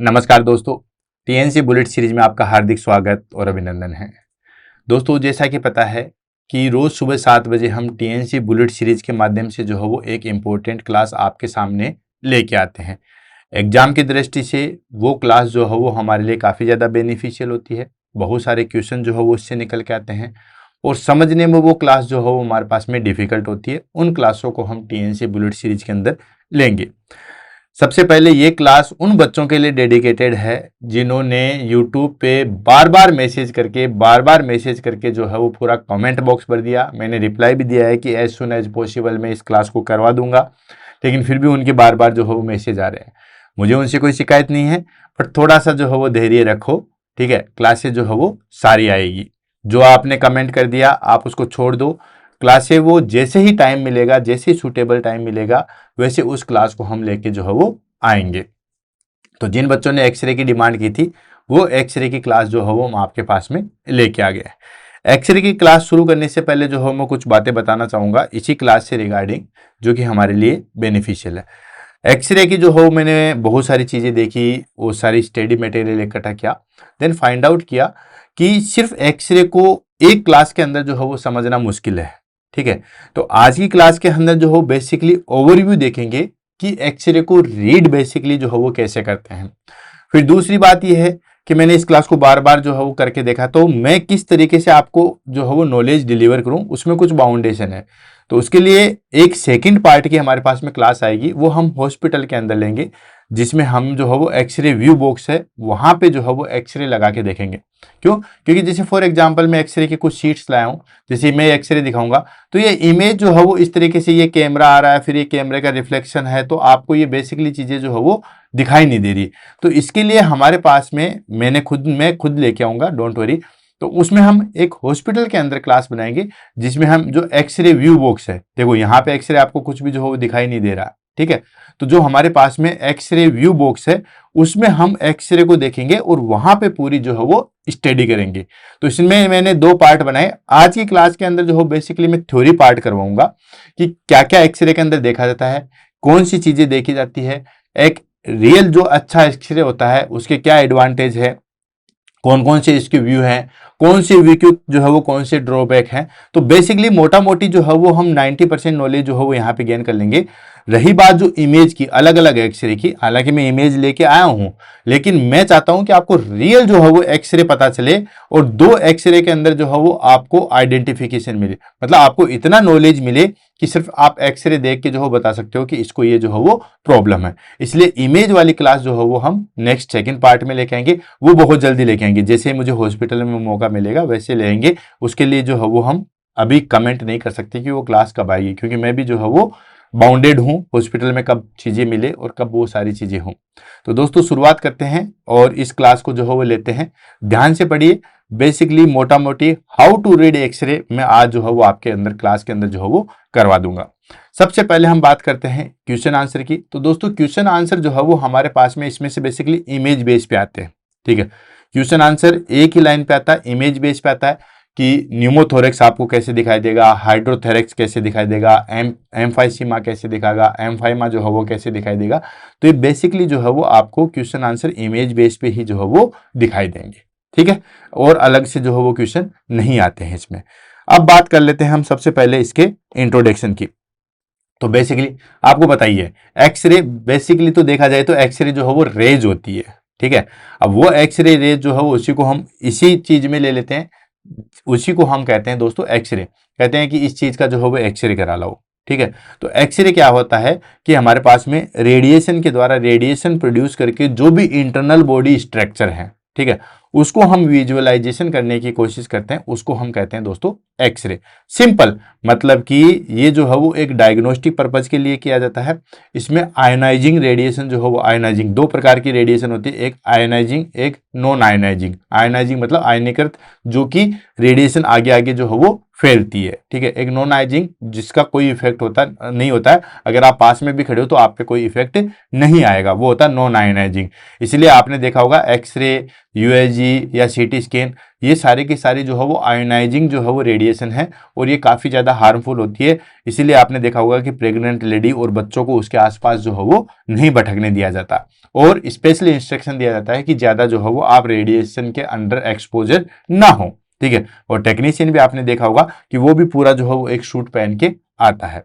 नमस्कार दोस्तों, TNC bullet series में आपका हार्दिक स्वागत और अभिनंदन है। दोस्तों, जैसा कि पता है कि रोज़ सुबह 7 बजे हम टीएनसी बुलेट सीरीज के माध्यम से जो है वो एक इम्पोर्टेंट क्लास आपके सामने लेके आते हैं। एग्जाम की दृष्टि से वो क्लास जो है वो हमारे लिए काफ़ी ज़्यादा बेनिफिशियल होती है। बहुत सारे क्वेश्चन जो है वो उससे निकल के आते हैं और समझने में वो क्लास जो है वो हमारे पास में डिफ़िकल्ट होती है। उन क्लासों को हम टीएनसी बुलेट सीरीज के अंदर लेंगे। सबसे पहले ये क्लास उन बच्चों के लिए डेडिकेटेड है जिन्होंने YouTube पे बार बार मैसेज करके जो है वो पूरा कमेंट बॉक्स भर दिया। मैंने रिप्लाई भी दिया है कि एज सुन एज पॉसिबल मैं इस क्लास को करवा दूंगा, लेकिन फिर भी उनके बार बार जो है वो मैसेज आ रहे हैं। मुझे उनसे कोई शिकायत नहीं है, पर थोड़ा सा जो है वो धैर्य रखो, ठीक है। क्लासेज जो है वो सारी आएगी। जो आपने कमेंट कर दिया आप उसको छोड़ दो। क्लासें वो जैसे ही टाइम मिलेगा, जैसे ही सूटेबल टाइम मिलेगा, वैसे उस क्लास को हम लेके जो है वो आएंगे। तो जिन बच्चों ने एक्सरे की डिमांड की थी वो एक्सरे की क्लास जो है वो हम आपके पास में लेके आ गए। एक्सरे की क्लास शुरू करने से पहले जो है मैं कुछ बातें बताना चाहूँगा इसी क्लास से रिगार्डिंग, जो कि हमारे लिए बेनिफिशियल है। एक्सरे की जो हो मैंने बहुत सारी चीज़ें देखी, वो सारी स्टडी मटेरियल इकट्ठा किया, देन फाइंड आउट किया कि सिर्फ एक्सरे को एक क्लास के अंदर जो है वो समझना मुश्किल है, ठीक है। तो आज की क्लास के अंदर जो हो बेसिकली ओवरव्यू देखेंगे कि एक्सरे को रीड बेसिकली जो है वो कैसे करते हैं। फिर दूसरी बात यह है कि मैंने इस क्लास को बार बार जो है वो करके देखा, तो मैं किस तरीके से आपको जो है वो नॉलेज डिलीवर करूं, उसमें कुछ बाउंडेशन है। तो उसके लिए एक सेकंड पार्ट की हमारे पास में क्लास आएगी, वो हम हॉस्पिटल के अंदर लेंगे, जिसमें हम जो है वो एक्सरे व्यू बॉक्स है वहां पे जो है वो एक्सरे लगा के देखेंगे। क्यों? क्योंकि जैसे फॉर एग्जांपल मैं एक्सरे के कुछ शीट्स लाया हूं, जैसे मैं एक्सरे दिखाऊंगा तो ये इमेज जो है वो इस तरीके से, ये कैमरा आ रहा है, फिर ये कैमरे का रिफ्लेक्शन है, तो आपको ये बेसिकली चीजें जो है वो दिखाई नहीं दे रही। तो इसके लिए हमारे पास में मैं खुद लेके आऊंगा, डोंट वरी। तो उसमें हम एक हॉस्पिटल के अंदर क्लास बनाएंगे, जिसमें हम जो एक्सरे व्यू बॉक्स है, देखो यहाँ पे एक्सरे आपको कुछ भी जो है वो दिखाई नहीं दे रहा, ठीक है। तो जो हमारे पास में एक्सरे व्यू बॉक्स है उसमें हम एक्सरे को देखेंगे और वहां पे पूरी जो है वो स्टडी करेंगे। तो इसमें मैंने 2 पार्ट बनाए। आज की क्लास के अंदर जो हो बेसिकली मैं थ्योरी पार्ट करवाऊंगा कि क्या क्या एक्सरे के अंदर देखा जाता है, कौन सी चीजें देखी जाती है, एक रियल जो अच्छा एक्सरे होता है उसके क्या एडवांटेज है, कौन कौन से इसके व्यू हैं, कौन से व्यू के जो है वो कौन से ड्रॉबैक हैं। तो बेसिकली मोटा मोटी जो है वो हम 90% नॉलेज जो है वो यहाँ पे गेन कर लेंगे। रही बात जो इमेज की, अलग अलग एक्सरे की, हालांकि मैं इमेज लेके आया हूँ, लेकिन मैं चाहता हूं कि आपको रियल जो है वो एक्सरे पता चले और 2 एक्सरे के अंदर जो है वो आपको आइडेंटिफिकेशन मिले, मतलब आपको इतना नॉलेज मिले कि सिर्फ आप एक्सरे देख के जो है बता सकते हो कि इसको ये जो है वो प्रॉब्लम है। इसलिए इमेज वाली क्लास जो है वो हम नेक्स्ट सेकंड पार्ट में लेके आएंगे, वो बहुत जल्दी लेके आएंगे। जैसे मुझे हॉस्पिटल में मौका मिलेगा वैसे लेंगे। उसके लिए जो है वो हम अभी कमेंट नहीं कर सकते कि वो क्लास कब आएगी, क्योंकि मैं भी जो है वो बाउंडेड हूं हॉस्पिटल में कब चीजें मिले और कब वो सारी चीजें हों। तो दोस्तों शुरुआत करते हैं और इस क्लास को जो है वो लेते हैं। ध्यान से पढ़िए। बेसिकली मोटा मोटी हाउ टू रीड एक्सरे मैं आज जो है वो आपके अंदर क्लास के अंदर जो है वो करवा दूंगा। सबसे पहले हम बात करते हैं क्वेश्चन आंसर की। तो दोस्तों क्वेश्चन आंसर जो है वो हमारे पास में इसमें से बेसिकली इमेज बेस पे आते हैं, ठीक है। क्वेश्चन आंसर एक ही लाइन पे आता है, इमेज बेस पे आता है कि न्यूमोथोरेक्स आपको कैसे दिखाई देगा, हाइड्रोथोरेक्स कैसे दिखाई देगा, एम्फाइसीमा कैसे दिखाएगा, एम्फाइमा जो है वो कैसे दिखाई देगा। तो ये बेसिकली जो है वो आपको क्वेश्चन आंसर इमेज बेस पे ही जो है वो दिखाई देंगे, ठीक है। और अलग से जो है वो क्वेश्चन नहीं आते हैं इसमें। अब बात कर लेते हैं हम सबसे पहले इसके इंट्रोडक्शन की। तो बेसिकली आपको बताइए, एक्सरे बेसिकली तो देखा जाए तो एक्सरे जो है वो रेज होती है, ठीक है। अब वो एक्सरे रेज जो है वो उसी को हम इसी चीज में ले लेते हैं, उसी को हम कहते हैं दोस्तों एक्सरे। कहते हैं कि इस चीज का जो है वो एक्सरे करा लो, ठीक है। तो एक्सरे क्या होता है कि हमारे पास में रेडिएशन के द्वारा रेडिएशन प्रोड्यूस करके जो भी इंटरनल बॉडी स्ट्रक्चर है, ठीक है, उसको हम विजुअलाइजेशन करने की कोशिश करते हैं, उसको हम कहते हैं दोस्तों एक्सरे। सिंपल मतलब कि ये जो है वो एक डायग्नोस्टिक पर्पज के लिए किया जाता है। इसमें आयोनाइजिंग रेडिएशन जो है वो, आयोनाइजिंग 2 प्रकार की रेडिएशन होती है, एक आयोनाइजिंग एक नॉन आयोनाइजिंग। आयोनाइजिंग मतलब आयनीकृत, जो कि रेडिएशन आगे आगे जो है वो फैलती है। ठीक है, एक नॉन आइजिंग जिसका कोई इफेक्ट होता नहीं होता है, अगर आप पास में भी खड़े हो तो आप पे कोई इफेक्ट नहीं आएगा, वो होता है नॉन आयनाइजिंग। इसलिए आपने देखा होगा एक्सरे, यूएसजी या सीटी स्कैन, ये सारे की सारी जो है वो आयोनाइजिंग जो है वो रेडिएशन है और ये काफ़ी ज़्यादा हार्मफुल होती है। इसीलिए आपने देखा होगा कि प्रेग्नेंट लेडी और बच्चों को उसके आसपास जो है वो नहीं भटकने दिया जाता और स्पेशली इंस्ट्रक्शन दिया जाता है कि ज़्यादा जो है वो आप रेडिएशन के अंडर एक्सपोजर ना हो। ठीक है, और टेक्नीशियन भी आपने देखा होगा कि वो भी पूरा जो है वो एक सूट पहन के आता है,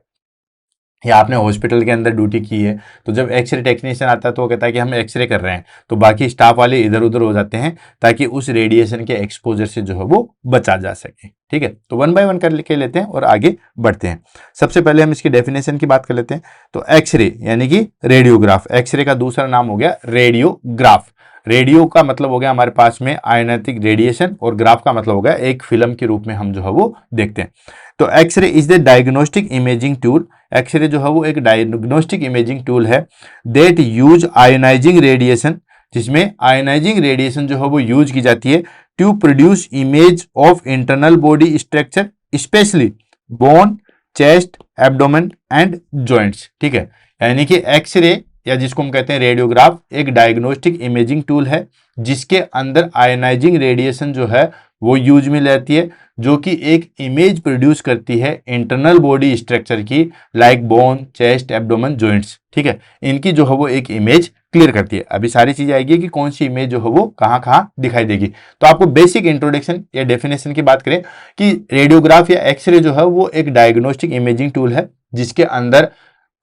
या आपने हॉस्पिटल के अंदर ड्यूटी की है तो जब एक्सरे टेक्नीशियन आता है तो वो कहता है कि हम एक्सरे कर रहे हैं, तो बाकी स्टाफ वाले इधर उधर हो जाते हैं ताकि उस रेडिएशन के एक्सपोजर से जो है वो बचा जा सके। ठीक है, तो वन बाय वन कर के लेते हैं और आगे बढ़ते हैं। सबसे पहले हम इसकी डेफिनेशन की बात कर लेते हैं। तो एक्सरे यानी कि रेडियोग्राफ, एक्सरे का दूसरा नाम हो गया रेडियोग्राफ। रेडियो का मतलब हो गया हमारे पास में आयनातिक रेडिएशन और ग्राफ का मतलब हो गया एक फिल्म के रूप में हम जो है वो देखते हैं। तो x-ray is the diagnostic imaging tool, x-ray जो है वो एक डायग्नोस्टिक इमेजिंग टूल है दैट यूज आयोनाइजिंग रेडिएशन, जिसमें आयोनाइजिंग रेडिएशन जो है वो यूज की जाती है to produce image of internal body structure specially bone, chest, abdomen and joints. ठीक है, यानी कि एक्सरे या जिसको हम कहते हैं रेडियोग्राफ एक डायग्नोस्टिक इमेजिंग टूल है जिसके अंदर आयोनाइजिंग रेडिएशन जो है वो यूज में लेती है, जो कि एक इमेज प्रोड्यूस करती है इंटरनल बॉडी स्ट्रक्चर की, like bone, chest, abdomen, joints. ठीक है, इनकी जो है वो एक इमेज क्लियर करती है। अभी सारी चीजें आएगी कि कौन सी इमेज जो है वो कहाँ कहाँ दिखाई देगी। तो आपको बेसिक इंट्रोडक्शन या डेफिनेशन की बात करें कि रेडियोग्राफ या एक्सरे जो है वो एक डायग्नोस्टिक इमेजिंग टूल है जिसके अंदर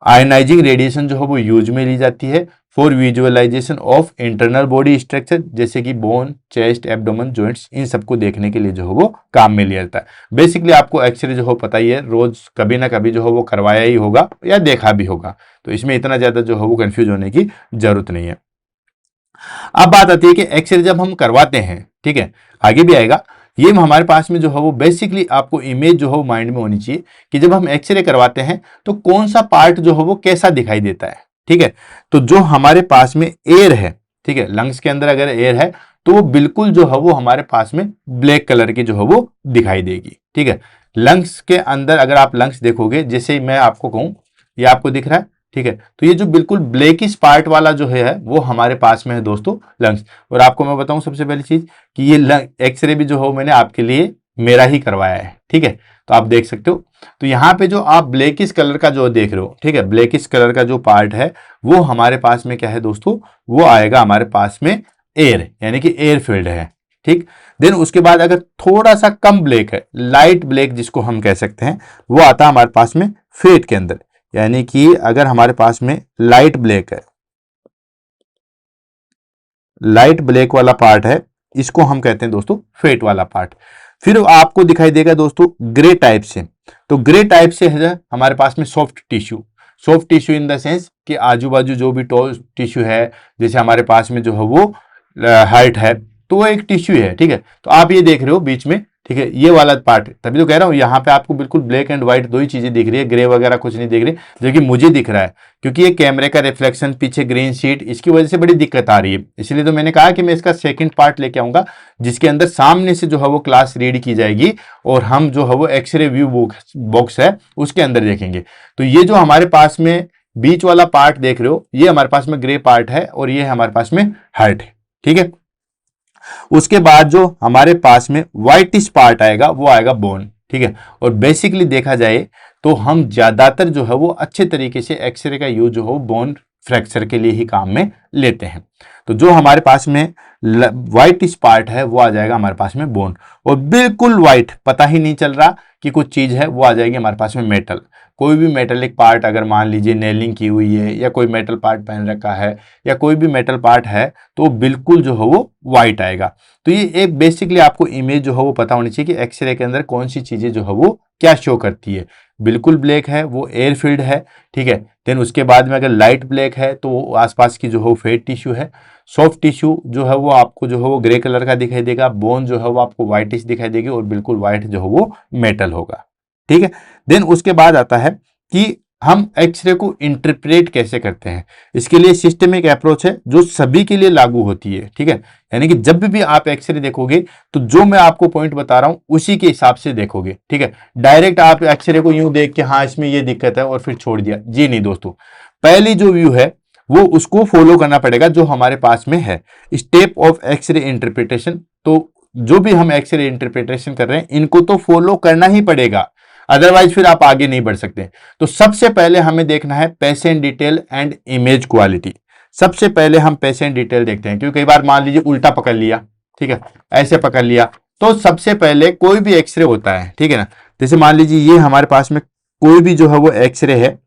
आयोनाइजिंग रेडिएशन जो है वो यूज में ली जाती है for visualisation of internal body structure, जैसे कि बोन, चेस्ट, एब्डोमेन, जॉइंट्स, इन सबको देखने के लिए जो है वो काम में लिया जाता है। बेसिकली आपको एक्सरे जो है पता ही है, रोज कभी ना कभी जो है वो करवाया ही होगा या देखा भी होगा, तो इसमें इतना ज्यादा जो है वो कंफ्यूज होने की जरूरत नहीं है। अब बात आती है कि एक्सरे जब हम करवाते हैं, ठीक है, आगे भी आएगा, ये हमारे पास में जो है वो बेसिकली आपको इमेज जो है वो माइंड में होनी चाहिए कि जब हम एक्सरे करवाते हैं तो कौन सा पार्ट जो है वो कैसा दिखाई देता है। ठीक है, तो जो हमारे पास में एयर है, ठीक है, लंग्स के अंदर अगर एयर है तो वो बिल्कुल जो है वो हमारे पास में ब्लैक कलर की जो है वो दिखाई देगी। ठीक है, लंग्स के अंदर अगर आप लंग्स देखोगे, जैसे मैं आपको कहूं ये आपको दिख रहा है, ठीक है, तो ये जो बिल्कुल ब्लैकिश पार्ट वाला जो है वो हमारे पास में है दोस्तों लंग्स। और आपको मैं बताऊं सबसे पहली चीज कि ये एक्सरे भी जो हो मैंने आपके लिए मेरा ही करवाया है। ठीक है, तो आप देख सकते हो, तो यहाँ पे जो आप ब्लैकिश कलर का जो देख रहे हो, ठीक है, ब्लैकिश कलर का जो पार्ट है वो हमारे पास में क्या है दोस्तों, वो आएगा हमारे पास में एयर, यानी कि एयर फील्ड है। ठीक, देन उसके बाद अगर थोड़ा सा कम ब्लैक है, लाइट ब्लैक जिसको हम कह सकते हैं, वो आता है हमारे पास में फेट के अंदर, यानी कि अगर हमारे पास में लाइट ब्लैक है, लाइट ब्लैक वाला पार्ट है, इसको हम कहते हैं दोस्तों फेट वाला पार्ट। फिर आपको दिखाई देगा दोस्तों ग्रे टाइप से, तो ग्रे टाइप से है हमारे पास में soft tissue. Soft tissue in the sense कि आजू बाजू जो भी टिश्यू है, जैसे हमारे पास में जो है वो हार्ट है, तो वो एक टिश्यू है। ठीक है, तो आप ये देख रहे हो बीच में, ठीक है, ये वाला पार्ट, तभी तो कह रहा हूं यहाँ पे आपको बिल्कुल ब्लैक एंड व्हाइट दो ही चीजें दिख रही है, ग्रे वगैरह कुछ नहीं दिख रही, जो कि मुझे दिख रहा है, क्योंकि ये कैमरे का रिफ्लेक्शन, पीछे ग्रीन शीट, इसकी वजह से बड़ी दिक्कत आ रही है। इसलिए तो मैंने कहा कि मैं इसका सेकंड पार्ट लेके आऊंगा जिसके अंदर सामने से जो है वो क्लास रीड की जाएगी और हम जो है वो एक्सरे व्यू बॉक्स है उसके अंदर देखेंगे। तो ये जो हमारे पास में बीच वाला पार्ट देख रहे हो, ये हमारे पास में ग्रे पार्ट है और ये हमारे पास में हार्ट है। ठीक है, उसके बाद जो हमारे पास में व्हाइटिश पार्ट आएगा वो आएगा बोन। ठीक है, और बेसिकली देखा जाए तो हम ज्यादातर जो है वो अच्छे तरीके से एक्सरे का यूज जो है बोन फ्रैक्चर के लिए ही काम में लेते हैं। तो जो हमारे पास में व्हाइटिश पार्ट है वो आ जाएगा हमारे पास में बोन, और बिल्कुल व्हाइट, पता ही नहीं चल रहा कि कुछ चीज है, वो आ जाएगी हमारे पास में मेटल। कोई भी मेटलिक पार्ट, अगर मान लीजिए नेलिंग की हुई है या कोई मेटल पार्ट पहन रखा है या कोई भी मेटल पार्ट है, तो बिल्कुल जो है वो व्हाइट आएगा। तो ये एक बेसिकली आपको इमेज जो है वो पता होनी चाहिए कि एक्सरे के अंदर कौन सी चीजें जो है वो क्या शो करती है। बिल्कुल ब्लैक है वो एयर फील्ड है। ठीक है, देन उसके बाद में अगर लाइट ब्लैक है तो वो आसपास की जो है वो फेट टिश्यू है। सॉफ्ट टिश्यू जो है वो आपको जो है वो ग्रे कलर का दिखाई देगा। बोन जो है वो आपको व्हाइटिश दिखाई देगी और बिल्कुल व्हाइट जो है वो मेटल होगा। ठीक है, देन उसके बाद आता है कि हम एक्सरे को इंटरप्रेट कैसे करते हैं, इसके लिए सिस्टमिक अप्रोच है जो सभी के लिए लागू होती है। ठीक है, यानी कि जब भी आप एक्सरे देखोगे तो जो मैं आपको पॉइंट बता रहा हूं उसी के हिसाब से देखोगे। ठीक है, डायरेक्ट आप एक्सरे को यूं देख के हाँ इसमें ये दिक्कत है और फिर छोड़ दिया, जी नहीं दोस्तों। पहली जो व्यू है वो उसको फॉलो करना पड़ेगा जो हमारे पास में है, स्टेप ऑफ एक्सरे इंटरप्रिटेशन। तो जो भी हम एक्सरे इंटरप्रिटेशन कर रहे हैं इनको तो फॉलो करना ही पड़ेगा, अदरवाइज फिर आप आगे नहीं बढ़ सकते। तो सबसे पहले हमें देखना है patient detail and image quality. सबसे पहले हम पेशेंट डिटेल देखते हैं, क्योंकि कई बार मान लीजिए उल्टा पकड़ लिया, ठीक है, ऐसे पकड़ लिया। तो सबसे पहले कोई भी एक्सरे होता है, ठीक है ना, जैसे मान लीजिए ये हमारे पास में कोई भी जो है वो एक्सरे है,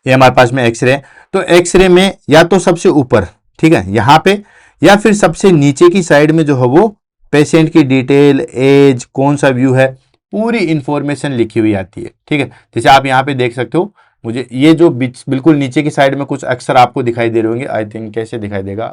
ये हमारे पास में एक्सरे है। तो एक्सरे में या तो सबसे ऊपर, ठीक है, यहां पे, या फिर सबसे नीचे की साइड में जो है वो पेशेंट की डिटेल, एज, कौन सा व्यू है, पूरी इंफॉर्मेशन लिखी हुई आती है। ठीक है, जैसे आप यहाँ पे देख सकते हो, मुझे ये जो बिल्कुल नीचे की साइड में कुछ अक्षर आपको दिखाई दे रहे होंगे, आई थिंक कैसे दिखाई देगा,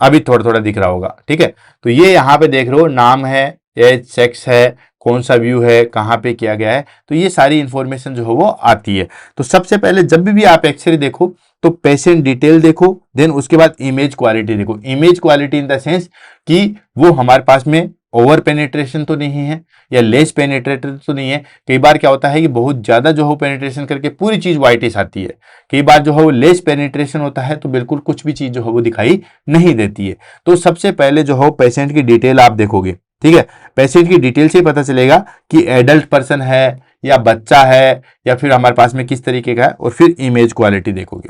अभी थोड़ा थोड़ा दिख रहा होगा। ठीक है, तो ये यहाँ पे देख रहे हो, नाम है, एज, सेक्स है, कौन सा व्यू है, कहाँ पे किया गया है, तो ये सारी इंफॉर्मेशन जो है वो आती है। तो सबसे पहले जब भी आप एक्सरे देखो तो पेशेंट डिटेल देखो, देन उसके बाद इमेज क्वालिटी देखो। Image quality in the sense कि वो हमारे पास में ओवर पेनिट्रेशन तो नहीं है या लेस पेनिट्रेटेड तो नहीं है। कई बार क्या होता है कि बहुत ज्यादा जो हो पेनिट्रेशन करके पूरी चीज व्हाइटिश आती है, कई बार जो है वो लेस पेनिट्रेशन होता है तो बिल्कुल कुछ भी चीज जो है वो दिखाई नहीं देती है। तो सबसे पहले जो हो पेशेंट की डिटेल आप देखोगे। ठीक है, पेशेंट की डिटेल से ही पता चलेगा कि एडल्ट पर्सन है या बच्चा है या फिर हमारे पास में किस तरीके का है, और फिर इमेज क्वालिटी देखोगे।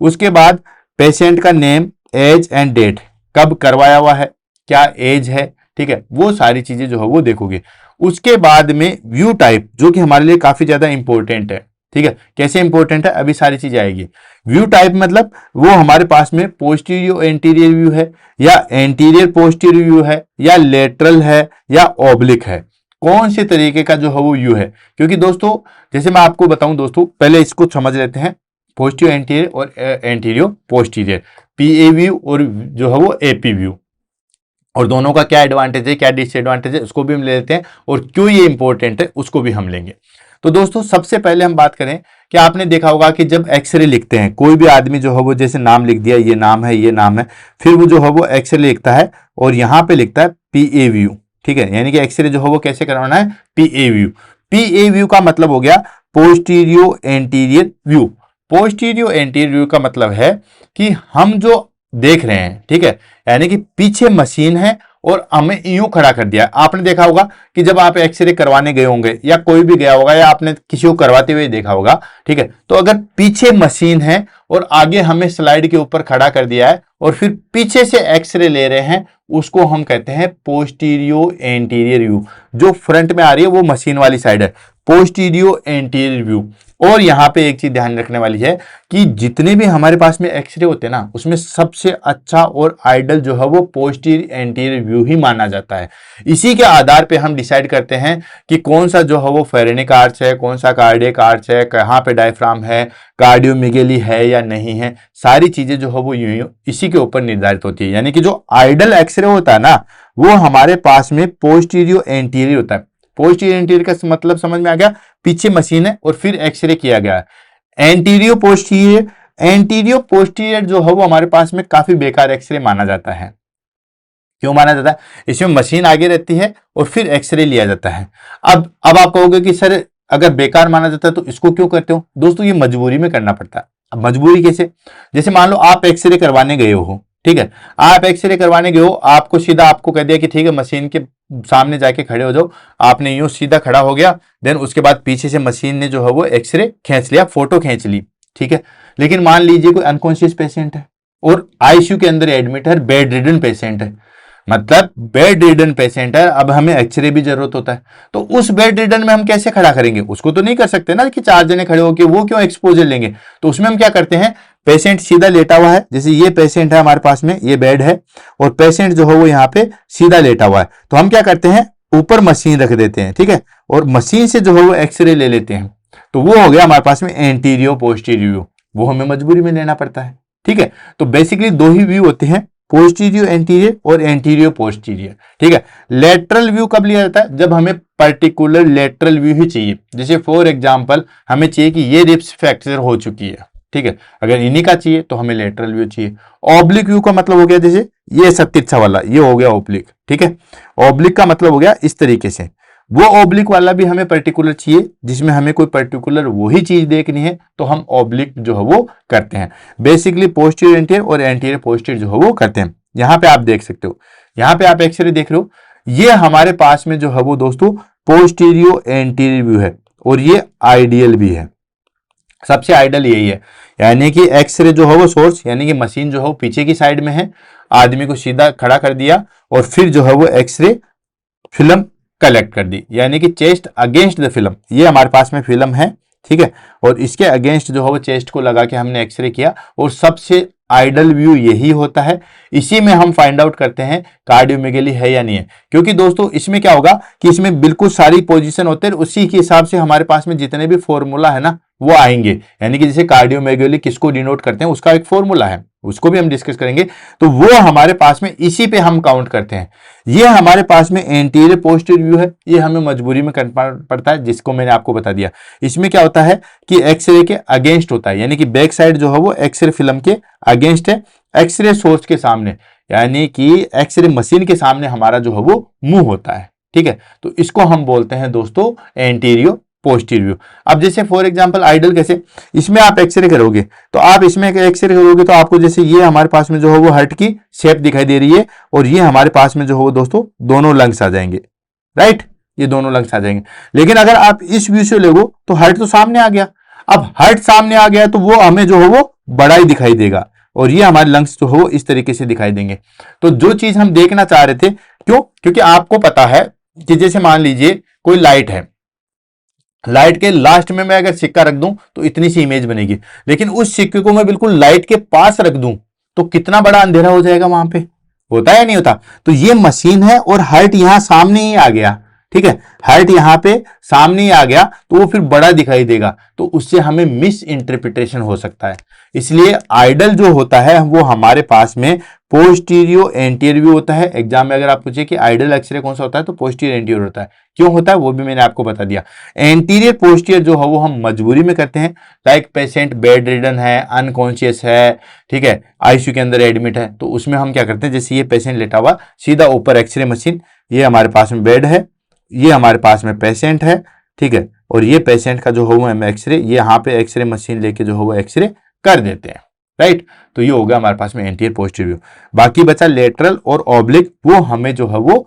उसके बाद पेशेंट का नेम, एज एंड डेट, कब करवाया हुआ है, क्या एज है, ठीक है, वो सारी चीजें जो है वो देखोगे। उसके बाद में व्यू टाइप, जो कि हमारे लिए काफी ज्यादा इंपॉर्टेंट है। ठीक है, कैसे इंपॉर्टेंट है अभी सारी चीजें आएगी। व्यू टाइप मतलब वो हमारे पास में पोस्टीरियर एंटीरियर व्यू है या एंटीरियर पोस्टीरियर व्यू है या लेटरल है या ऑब्लिक है, कौन से तरीके का जो है वो व्यू है। क्योंकि दोस्तों जैसे मैं आपको बताऊं दोस्तों, पहले इसको समझ लेते हैं, पोस्टीरियर एंटीरियर और एंटीरियर पोस्टीरियर, पीए व्यू और जो है वो एपी व्यू, और दोनों का क्या एडवांटेज है क्या डिसएडवांटेज है उसको भी हम ले लेते हैं, और क्यों ये इंपॉर्टेंट है उसको भी हम लेंगे। तो दोस्तों सबसे पहले हम बात करें कि आपने देखा होगा कि जब एक्सरे लिखते हैं, कोई भी आदमी जो है वो जैसे नाम लिख दिया, ये नाम है, ये नाम है, फिर वो जो है वो एक्सरे लिखता है और यहाँ पे लिखता है पीए व्यू। ठीक है, यानी कि एक्सरे जो है वो कैसे करवाना है, पीए व्यू। पीए व्यू का मतलब हो गया posterior anterior view. Posterior anterior view का मतलब है कि हम जो देख रहे हैं, ठीक है, यानी कि पीछे मशीन है और हमें यूं खड़ा कर दिया। आपने देखा होगा कि जब आप एक्सरे करवाने गए होंगे या कोई भी गया होगा या आपने किसी को करवाते हुए देखा होगा, ठीक है, तो अगर पीछे मशीन है और आगे हमें स्लाइड के ऊपर खड़ा कर दिया है और फिर पीछे से एक्सरे ले रहे हैं, उसको हम कहते हैं पोस्टीरियो एंटीरियर व्यू। जो फ्रंट में आ रही है वो मशीन वाली साइड है, पोस्टीरियो एंटीरियर व्यू। और यहां पे एक चीज ध्यान रखने वाली है कि जितने भी हमारे पास में एक्सरे होते हैं ना, उसमें सबसे अच्छा और आइडल जो है वो पोस्टीरियर एंटीरियर व्यू ही माना जाता है। इसी के आधार पे हम डिसाइड करते हैं कि कौन सा जो है वो फेरेनिक आर्च है, कौन सा कार्डियक आर्च है, कहाँ पे डायफ्राम है, कार्डियोमिगेली है या नहीं है, सारी चीजें जो है वो यूं इसी के ऊपर निर्धारित होती है। यानी कि जो आइडल एक्सरे होता है ना, वो हमारे पास में पोस्टीरियो एंटीरियर होता है। पोस्टीरियर एंटीरियर का मतलब समझ में आ गया, पीछे मशीन है और फिर एक्सरे किया गया है। एंटीरियो पोस्टीरियर, एंटीरियो पोस्टीरियर जो है वो हमारे पास में काफी बेकार एक्सरे माना जाता है। क्यों माना जाता है, इसमें मशीन आगे रहती है और फिर एक्सरे लिया जाता है। अब आप कहोगे कि सर अगर बेकार माना जाता है तो इसको क्यों करते हो। दोस्तों ये मजबूरी में करना पड़ता है। अब मजबूरी कैसे, जैसे मान लो आप एक्सरे करवाने गए हो, ठीक है, आप एक्सरे करवाने गए हो, आपको सीधा आपको कह दिया कि ठीक है मशीन के सामने जाके खड़े हो जाओ, आपने यूं सीधा खड़ा हो गया, देन उसके बाद पीछे से मशीन ने जो है वो एक्सरे खींच लिया, फोटो खींच ली, ठीक है। लेकिन मान लीजिए कोई अनकॉन्शियस पेशेंट है और आईसीयू के अंदर एडमिट है, बेड रिडन पेशेंट है, मतलब बेड रिडन पेशेंट है, अब हमें एक्सरे भी जरूरत होता है। तो उस बेड रिडन में हम कैसे खड़ा करेंगे, उसको तो नहीं कर सकते ना कि 4 जने खड़े होकर, वो क्यों एक्सपोजर लेंगे। तो उसमें हम क्या करते हैं, पेशेंट सीधा लेटा हुआ है, जैसे ये पेशेंट है हमारे पास में, ये बेड है और पेशेंट जो है वो यहाँ पे सीधा लेटा हुआ है, तो हम क्या करते हैं ऊपर मशीन रख देते हैं, ठीक है, और मशीन से जो है वो एक्सरे ले लेते हैं। तो वो हो गया हमारे पास में एंटीरियो पोस्टीरियो, वो हमें मजबूरी में लेना पड़ता है, ठीक है। तो बेसिकली 2 ही व्यू होते हैं, पोस्टीरियो एंटीरियर और एंटीरियो पोस्टीरियर, ठीक है। लेटरल व्यू कब लिया जाता है, जब हमें पर्टिकुलर लेटरल व्यू ही चाहिए। जैसे फॉर एग्जांपल हमें चाहिए कि ये रिब्स फ्रैक्चर हो चुकी है, ठीक है, अगर इन्हीं का चाहिए तो हमें लेटरल व्यू चाहिए। ऑब्लिक व्यू का मतलब हो गया जैसे ये सब तिरछा वाला, ये हो गया ऑब्लिक, ठीक है। ऑब्लिक का मतलब हो गया इस तरीके से, वो ऑब्लिक वाला भी हमें पर्टिकुलर चाहिए जिसमें हमें कोई पर्टिकुलर वही चीज देखनी है, तो हम ऑब्लिक जो है वो करते हैं। बेसिकली पोस्टीरियर एंटीरियर और एंटीरियर पोस्टीरियर जो है वो करते हैं। यहां पे आप देख सकते हो, यहां पे आप एक्सरे देख रहे हो, ये हमारे पास में जो है वो दोस्तों पोस्टीरियो एंटीरियर व्यू है और ये आइडियल भी है, सबसे आइडियल यही है। यानी कि एक्सरे जो है वो सोर्स, यानी कि मशीन जो है वो पीछे की साइड में है, आदमी को सीधा खड़ा कर दिया और फिर जो है वो एक्सरे फिल्म कलेक्ट कर दी, यानी कि चेस्ट अगेंस्ट द फिल्म, ये हमारे पास में फिल्म है, ठीक है, और इसके अगेंस्ट जो है वो चेस्ट को लगा के हमने एक्सरे किया और सबसे आइडल व्यू यही होता है। इसी में हम फाइंड आउट करते हैं कार्डियोमेगेली है या नहीं है, क्योंकि दोस्तों इसमें क्या होगा कि इसमें बिल्कुल सारी पोजीशन होते हैं, उसी के हिसाब से हमारे पास में जितने भी फॉर्मूला है ना वो आएंगे। यानी कि जैसे कार्डियोमेगेली किसको डिनोट करते हैं उसका एक फॉर्मूला है, उसको भी हम डिस्कस करेंगे, तो वो हमारे पास में इसी पे हम काउंट करते हैं। ये हमारे पास में एंटीरियर पोस्टीरियर व्यू है, ये हमें मजबूरी में करना पड़ता है, जिसको मैंने आपको बता दिया। इसमें क्या होता है कि एक्सरे के अगेंस्ट होता है, यानी कि बैक साइड जो है वो एक्सरे फिल्म के अगेंस्ट है, एक्सरे सोर्स के सामने, यानी कि एक्सरे मशीन के सामने हमारा जो है वो मुंह होता है, ठीक है। तो इसको हम बोलते हैं दोस्तों एंटीरियर पोस्टीरियर व्यू। अब जैसे फॉर एग्जांपल आइडल कैसे, इसमें आप एक्सरे करोगे तो आप इसमें एक्सरे करोगे तो आपको जैसे ये हमारे पास में जो है वो हार्ट की शेप दिखाई दे रही है और ये हमारे पास में जो है वो दोस्तों दोनों लंग्स आ जाएंगे, राइट, ये दोनों लंग्स आ जाएंगे। लेकिन अगर आप इस व्यू से लोगो तो हार्ट तो सामने आ गया, अब हार्ट सामने आ गया तो वो हमें जो है वो बड़ा ही दिखाई देगा और ये हमारे लंग्स जो है वो इस तरीके से दिखाई देंगे। तो जो चीज हम देखना चाह रहे थे, क्यों, क्योंकि आपको पता है कि जैसे मान लीजिए कोई लाइट है, लाइट के लास्ट में मैं अगर सिक्का रख दूं तो इतनी सी इमेज बनेगी, लेकिन उस सिक्के को मैं बिल्कुल लाइट के पास रख दूं तो कितना बड़ा अंधेरा हो जाएगा वहां पे, होता है या नहीं होता। तो ये मशीन है और हार्ट यहां सामने ही आ गया, ठीक है, हार्ट यहां पे सामने ही आ गया तो वो फिर बड़ा दिखाई देगा, तो उससे हमें मिस इंटरप्रिटेशन हो सकता है। इसलिए आइडल जो होता है वो हमारे पास में पोस्टीरियो एंटीरियर व्यू होता है। एग्जाम में अगर आप पूछे कि आइडल एक्सरे कौन सा होता है तो पोस्टीरियर एंटीरियर होता है। क्यों होता है वो भी मैंने आपको बता दिया। एंटीरियर पोस्टीरियर जो है वो हम मजबूरी में करते हैं, लाइक पेशेंट बेड रिडन है, अनकॉन्शियस है, ठीक है, आईसीयू के अंदर एडमिट है, तो उसमें हम क्या करते हैं, जैसे ये पेशेंट लेटा हुआ सीधा ऊपर एक्सरे मशीन, ये हमारे पास में बेड है, ये हमारे पास में पेशेंट है, ठीक है, और ये पेशेंट का जो है वो हम एक्सरे, ये यहाँ पे एक्सरे मशीन लेके जो है वो एक्सरे कर देते हैं, राइट। तो ये हो गया हमारे पास में एंटीरियर पोस्टीरियर व्यू। बाकी बचा लेटरल और ऑब्लिक, वो हमें जो है वो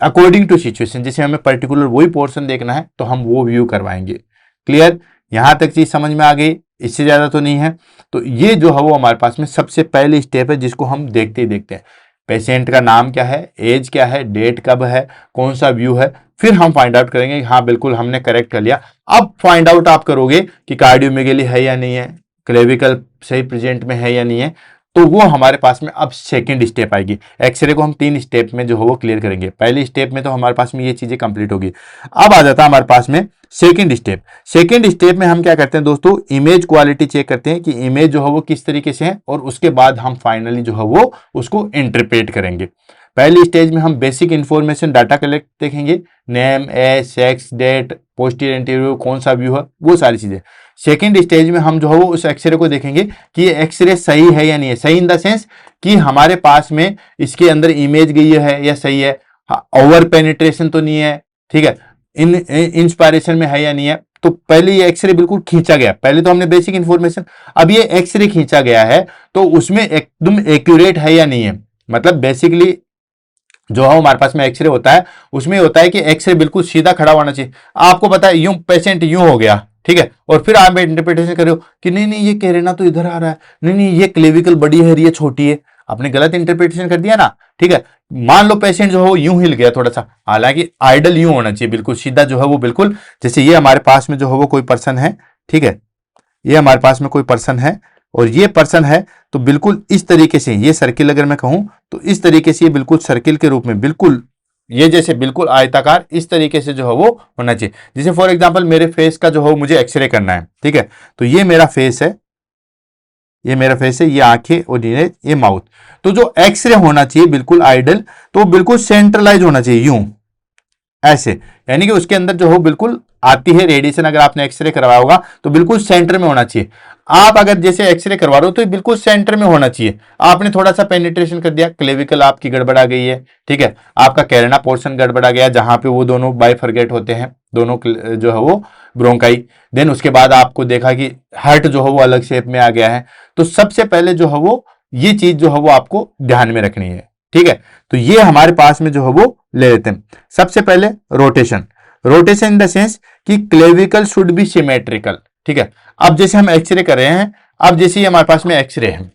अकॉर्डिंग टू सिचुएशन, जैसे हमें पर्टिकुलर वही पोर्शन देखना है तो हम वो व्यू करवाएंगे। क्लियर, यहां तक चीज समझ में आ गई, इससे ज्यादा तो नहीं है। तो ये जो है वो हमारे पास में सबसे पहली स्टेप है जिसको हम देखते ही देखते हैं, पेशेंट का नाम क्या है, एज क्या है, डेट कब है, कौन सा व्यू है, फिर हम फाइंड आउट करेंगे हाँ बिल्कुल हमने करेक्ट कर लिया। अब फाइंड आउट आप करोगे कि कार्डियोमेगेली है या नहीं है, क्लेविकल सही प्रेजेंट में है या नहीं है, तो वो हमारे पास में अब सेकंड स्टेप आएगी। एक्सरे को हम 3 स्टेप में जो है वो क्लियर करेंगे। पहले स्टेप में तो हमारे पास में ये चीजें कंप्लीट होगी। अब आ जाता है हमारे पास में सेकंड स्टेप। सेकंड स्टेप में हम क्या करते हैं दोस्तों, इमेज क्वालिटी चेक करते हैं कि इमेज जो है वो किस तरीके से है, और उसके बाद हम फाइनली जो है वो उसको इंटरप्रेट करेंगे। पहली स्टेज में हम बेसिक इंफॉर्मेशन डाटा कलेक्ट देखेंगे, name, age, sex, date, posterior anterior कौन सा व्यू है, वो सारी चीजें। सेकेंड स्टेज में हम जो है वो उस एक्सरे को देखेंगे कि ये एक्सरे सही है या नहीं है, सही इन द सेंस कि हमारे पास में इसके अंदर इमेज गई है या सही है, ओवर पेनिट्रेशन तो नहीं है, ठीक है, इंस्पायरेशन में है या नहीं है। तो पहले ये एक्सरे बिल्कुल खींचा गया, पहले तो हमने बेसिक इंफॉर्मेशन, अब ये एक्सरे खींचा गया है तो उसमें एकदम एक्यूरेट है या नहीं है। मतलब बेसिकली जो है हमारे पास में एक्सरे होता है उसमें होता है कि एक्सरे बिल्कुल सीधा खड़ा होना चाहिए। आपको पता है यूं पेशेंट यूं हो गया, ठीक है, और फिर आप इंटरप्रिटेशन कर रहे हो कि नहीं नहीं ये कैरेना तो इधर आ रहा है, नहीं नहीं ये क्लेविकल बड़ी है ये छोटी है, आपने गलत इंटरप्रिटेशन कर दिया ना, ठीक है। मान लो पेशेंट जो है वो यूं हिल गया थोड़ा सा, हालांकि आइडल यूं होना चाहिए बिल्कुल सीधा जो है वो बिल्कुल, जैसे ये हमारे पास में जो है वो कोई पर्सन है, ठीक है, ये हमारे पास में कोई पर्सन है और ये पर्सन है, तो बिल्कुल इस तरीके से ये सर्किल अगर मैं कहूं तो इस तरीके से ये बिल्कुल सर्किल के रूप में बिल्कुल ये जैसे बिल्कुल आयताकार इस तरीके से जो है वो होना चाहिए। जैसे फॉर एग्जांपल मेरे फेस का जो है मुझे एक्सरे करना है, ठीक है, तो ये मेरा फेस है, ये मेरा फेस है, ये आंखें और ये माउथ। तो जो एक्सरे होना चाहिए बिल्कुल आइडल, तो बिल्कुल सेंट्रलाइज होना चाहिए यूं, ऐसे, यानी कि उसके अंदर जो हो बिल्कुल आती है रेडिएशन। अगर आपने एक्सरे करवाया होगा तो बिल्कुल सेंटर में होना चाहिए। आप अगर जैसे एक्सरे करवा रहे हो तो बिल्कुल सेंटर में होना चाहिए। आपने थोड़ा सा पेनिट्रेशन कर दिया, क्लेविकल आपकी गड़बड़ा गई है, ठीक है, आपका कैरेना पोर्शन गड़बड़ा गया जहां पे वो दोनों बाइफरगेट होते हैं, दोनों जो है वो ब्रोंकाई। देन उसके बाद आपको देखा कि हार्ट जो है वो अलग शेप में आ गया है। तो सबसे पहले जो है वो ये चीज जो है वो आपको ध्यान में रखनी है, ठीक है। तो ये हमारे पास में जो है वो ले लेते हैं। सबसे पहले rotation, rotation in the sense कि क्लेविकल शुड बी सिमेट्रिकल, ठीक है। अब जैसे हम एक्सरे कर रहे हैं, अब जैसे ही हमारे पास में एक्सरे है,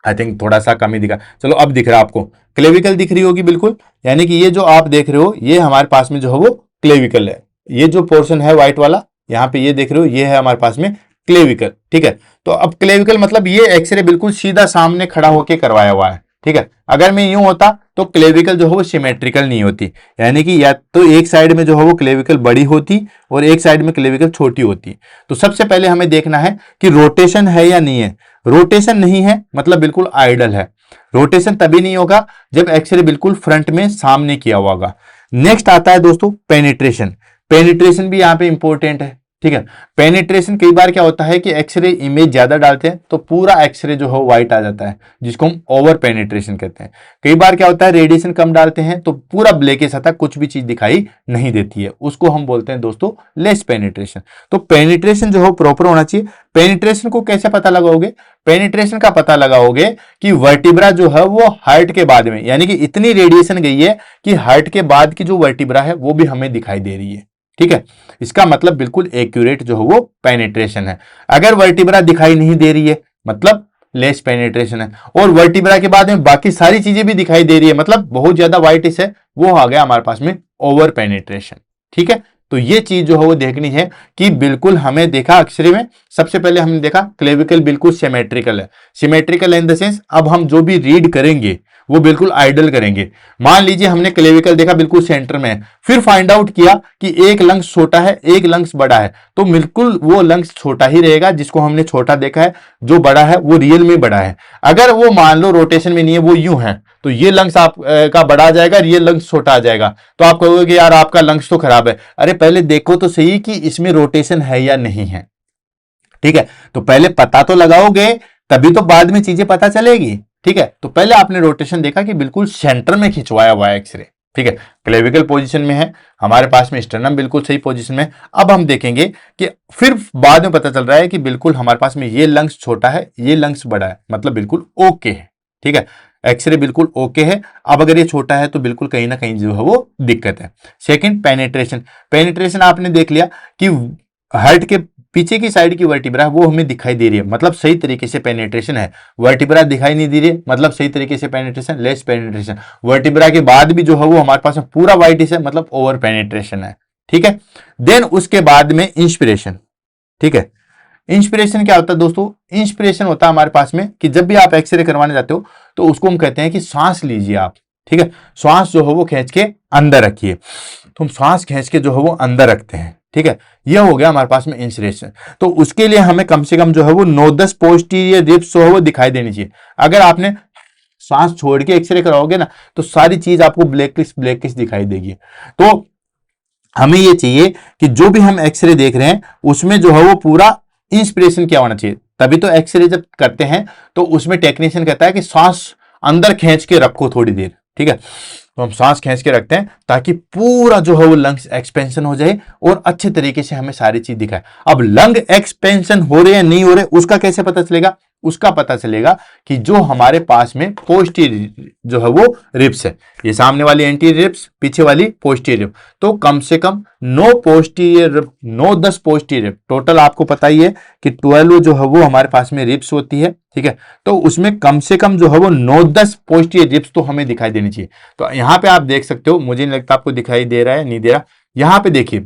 आई थिंक थोड़ा सा कम ही दिखा, चलो अब दिख रहा है आपको, क्लेविकल दिख रही होगी बिल्कुल, यानी कि ये जो आप देख रहे हो ये हमारे पास में जो है वो क्लेविकल है। ये जो पोर्शन है व्हाइट वाला यहाँ पे ये देख रहे हो ये है हमारे पास में क्लेविकल, ठीक है। तो अब क्लेविकल मतलब ये एक्सरे बिल्कुल सीधा सामने खड़ा होकर करवाया हुआ है, ठीक है। अगर मैं यूं होता तो क्लेविकल जो है वो सिमेट्रिकल नहीं होती, यानी कि या तो एक साइड में जो है वो क्लेविकल बड़ी होती और एक साइड में क्लेविकल छोटी होती। तो सबसे पहले हमें देखना है कि रोटेशन है या नहीं है। रोटेशन नहीं है मतलब बिल्कुल आइडल है। रोटेशन तभी नहीं होगा जब एक्सरे बिल्कुल फ्रंट में सामने किया हुआ होगा। नेक्स्ट आता है दोस्तों पेनिट्रेशन। पेनिट्रेशन भी यहाँ पे इंपॉर्टेंट है, ठीक है। पेनिट्रेशन कई बार क्या होता है कि एक्सरे इमेज ज्यादा डालते हैं तो पूरा एक्सरे जो है व्हाइट आ जाता है, जिसको हम ओवर पेनिट्रेशन कहते हैं। कई बार क्या होता है रेडिएशन कम डालते हैं तो पूरा ब्लैकिश आता है, कुछ भी चीज दिखाई नहीं देती है, उसको हम बोलते हैं दोस्तों लेस पेनिट्रेशन। तो पेनिट्रेशन जो है प्रॉपर होना चाहिए। पेनिट्रेशन को कैसे पता लगाओगे? पेनिट्रेशन का पता लगाओगे कि वर्टिब्रा जो है वो हार्ट के बाद में, यानी कि इतनी रेडिएशन गई है कि हार्ट के बाद की जो वर्टिब्रा है वो भी हमें दिखाई दे रही है, ठीक है। इसका मतलब बिल्कुल एक्यूरेट जो है वो पेनिट्रेशन है। अगर वर्टिब्रा दिखाई नहीं दे रही है मतलब लेस पेनिट्रेशन है, और वर्टिब्रा के बाद में बाकी सारी चीजें भी दिखाई दे रही है मतलब बहुत ज्यादा व्हाइटिश है, वो आ गया हमारे पास में ओवर पेनिट्रेशन, ठीक है। तो ये चीज जो है वो देखनी है कि बिल्कुल हमें देखा एक्सरे में, सबसे पहले हमने देखा क्लेविकल बिल्कुल सिमेट्रिकल है। सिमेट्रिकल इन द सेंस अब हम जो भी रीड करेंगे वो बिल्कुल आइडल करेंगे। मान लीजिए हमने क्लेविकल देखा बिल्कुल सेंटर में है, फिर फाइंड आउट किया कि एक लंग्स छोटा है एक लंग्स बड़ा है, तो बिल्कुल वो लंग्स छोटा ही रहेगा जिसको हमने छोटा देखा है, जो बड़ा है वो रियल में बड़ा है। अगर वो मान लो रोटेशन में नहीं है, वो यूं है, तो ये लंग्स आप का बड़ा आ जाएगा, ये लंग्स छोटा आ जाएगा। तो आप कहोगे कि यार आपका लंग्स तो खराब है। अरे पहले देखो तो सही कि इसमें रोटेशन है या नहीं है, ठीक है। तो पहले पता तो लगाओगे तभी तो बाद में चीजें पता चलेगी, ठीक है। तो पहले आपने रोटेशन देखा कि बिल्कुल सेंटर में खिंचवाया हुआ है एक्सरे, ठीक है, क्लेविकल पोजीशन में है, हमारे पास में स्टर्नम बिल्कुल सही पोजीशन में। अब हम देखेंगे कि फिर बाद में पता चल रहा है कि बिल्कुल हमारे पास में ये लंग्स छोटा है ये लंग्स बड़ा है, मतलब बिल्कुल ओके है, ठीक है, एक्सरे बिल्कुल ओके है। अब अगर ये छोटा है तो बिल्कुल कहीं ना कहीं जो है वो दिक्कत है। सेकंड पेनिट्रेशन, पेनिट्रेशन आपने देख लिया कि हार्ट के पीछे की साइड की वर्टिब्रा वो हमें दिखाई दे रही है, मतलब सही तरीके से पेनिट्रेशन है। वर्टिब्रा दिखाई नहीं दे रही है मतलब सही तरीके से पेनिट्रेशन, लेस पेनिट्रेशन। वर्टिब्रा के बाद भी जो है वो हमारे पास में पूरा व्हाइटिश है मतलब ओवर पेनिट्रेशन है, ठीक है। देन उसके बाद में इंस्पिरेशन, ठीक है। इंस्पिरेशन क्या होता है दोस्तों? इंस्पिरेशन होता है हमारे पास में कि जब भी आप एक्सरे करवाने जाते हो तो उसको हम कहते हैं कि सांस लीजिए आप, ठीक है। श्वास जो है वो खींच के अंदर रखिए, तो हम श्वास खींच के जो है वो अंदर रखते हैं, ठीक है। यह हो गया हमारे पास में इंस्पिरेशन। तो उसके लिए हमें कम से कम जो है वो 9-10 पोस्टीरियर रिब्स जो है वो दिखाई देनी चाहिए। अगर आपने सांस छोड़ के एक्सरे कराओगे ना तो सारी चीज आपको ब्लैकिश दिखाई देगी। तो हमें ये चाहिए कि जो भी हम एक्सरे देख रहे हैं उसमें जो है वो पूरा इंस्पिरेशन क्या होना चाहिए। तभी तो एक्सरे जब करते हैं तो उसमें टेक्नीशियन कहता है कि सांस अंदर खींच के रखो थोड़ी देर, ठीक है। तो हम सांस खींच के रखते हैं ताकि पूरा जो है वो लंग्स एक्सपेंशन हो जाए और अच्छे तरीके से हमें सारी चीज दिखाए। अब लंग एक्सपेंशन हो रहे हैं नहीं हो रहे उसका कैसे पता चलेगा? उसका पता चलेगा कि जो हमारे पास में पोस्टीरियर जो है वो रिब्स है, ये सामने वाली एंटीरियर रिब्स, पीछे वाली पोस्टीरियर रिब, तो कम से कम 9-10 पोस्टीरियर, टोटल आपको पता ही है कि 12 जो है वो हमारे पास में रिब्स होती है, ठीक है। तो उसमें कम से कम जो है वो 9-10 पोस्टीरियर रिब्स तो हमें दिखाई देनी चाहिए। तो यहां पे आप देख सकते हो, मुझे नहीं लगता आपको दिखाई दे रहा है, नहीं दे रहा। यहां पे देखिए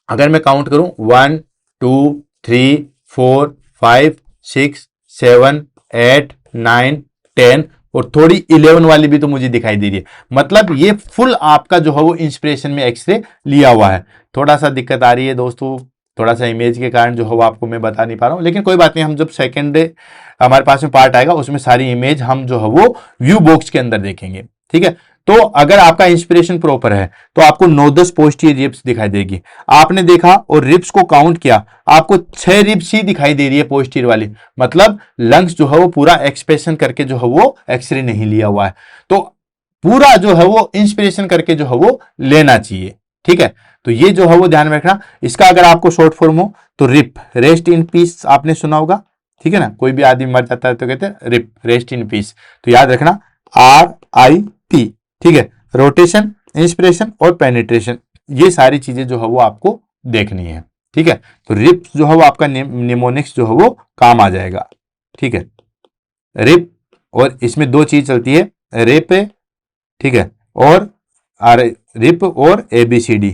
अगर मैं काउंट करूं 1 2 3 4 5 6 7 8 9 10 और थोड़ी 11 वाली भी तो मुझे दिखाई दे रही है, मतलब ये फुल आपका जो है वो इंस्पिरेशन में एक्सरे लिया हुआ है। थोड़ा सा दिक्कत आ रही है दोस्तों, थोड़ा सा इमेज के कारण जो है वो आपको मैं बता नहीं पा रहा हूं, लेकिन कोई बात नहीं, हम जब सेकेंड हमारे पास में पार्ट आएगा उसमें सारी इमेज हम जो है वो व्यू बॉक्स के अंदर देखेंगे, ठीक है। तो अगर आपका इंस्पिरेशन प्रॉपर है तो आपको 9-10 पोस्टीरियर रिब्स दिखाई देगी। आपने देखा और रिब्स को काउंट किया, आपको 6 रिब्स ही दिखाई दे रही है पोस्टीरियर वाली, मतलब लंग्स जो है वो पूरा एक्सपेंशन करके जो है वो एक्सरे नहीं लिया हुआ है। तो पूरा जो है वो इंस्पिरेशन करके जो है वो लेना चाहिए। ठीक है, तो ये जो है वो ध्यान में रखना। इसका अगर आपको शॉर्ट फॉर्म हो तो रिप, रेस्ट इन पीस, आपने सुना होगा। ठीक है ना, कोई भी आदमी मर जाता है तो कहते हैं रिप, रेस्ट इन पीस। तो याद रखना RIP। ठीक है, रोटेशन, इंस्पिरेशन और पेनिट्रेशन, ये सारी चीजें जो है वो आपको देखनी है। ठीक है, तो रिप जो है वो आपका निमोनिक्स जो है वो काम आ जाएगा। ठीक है, रिप, और इसमें दो चीज चलती है, रेप, ठीक है, और रिप और ABCD।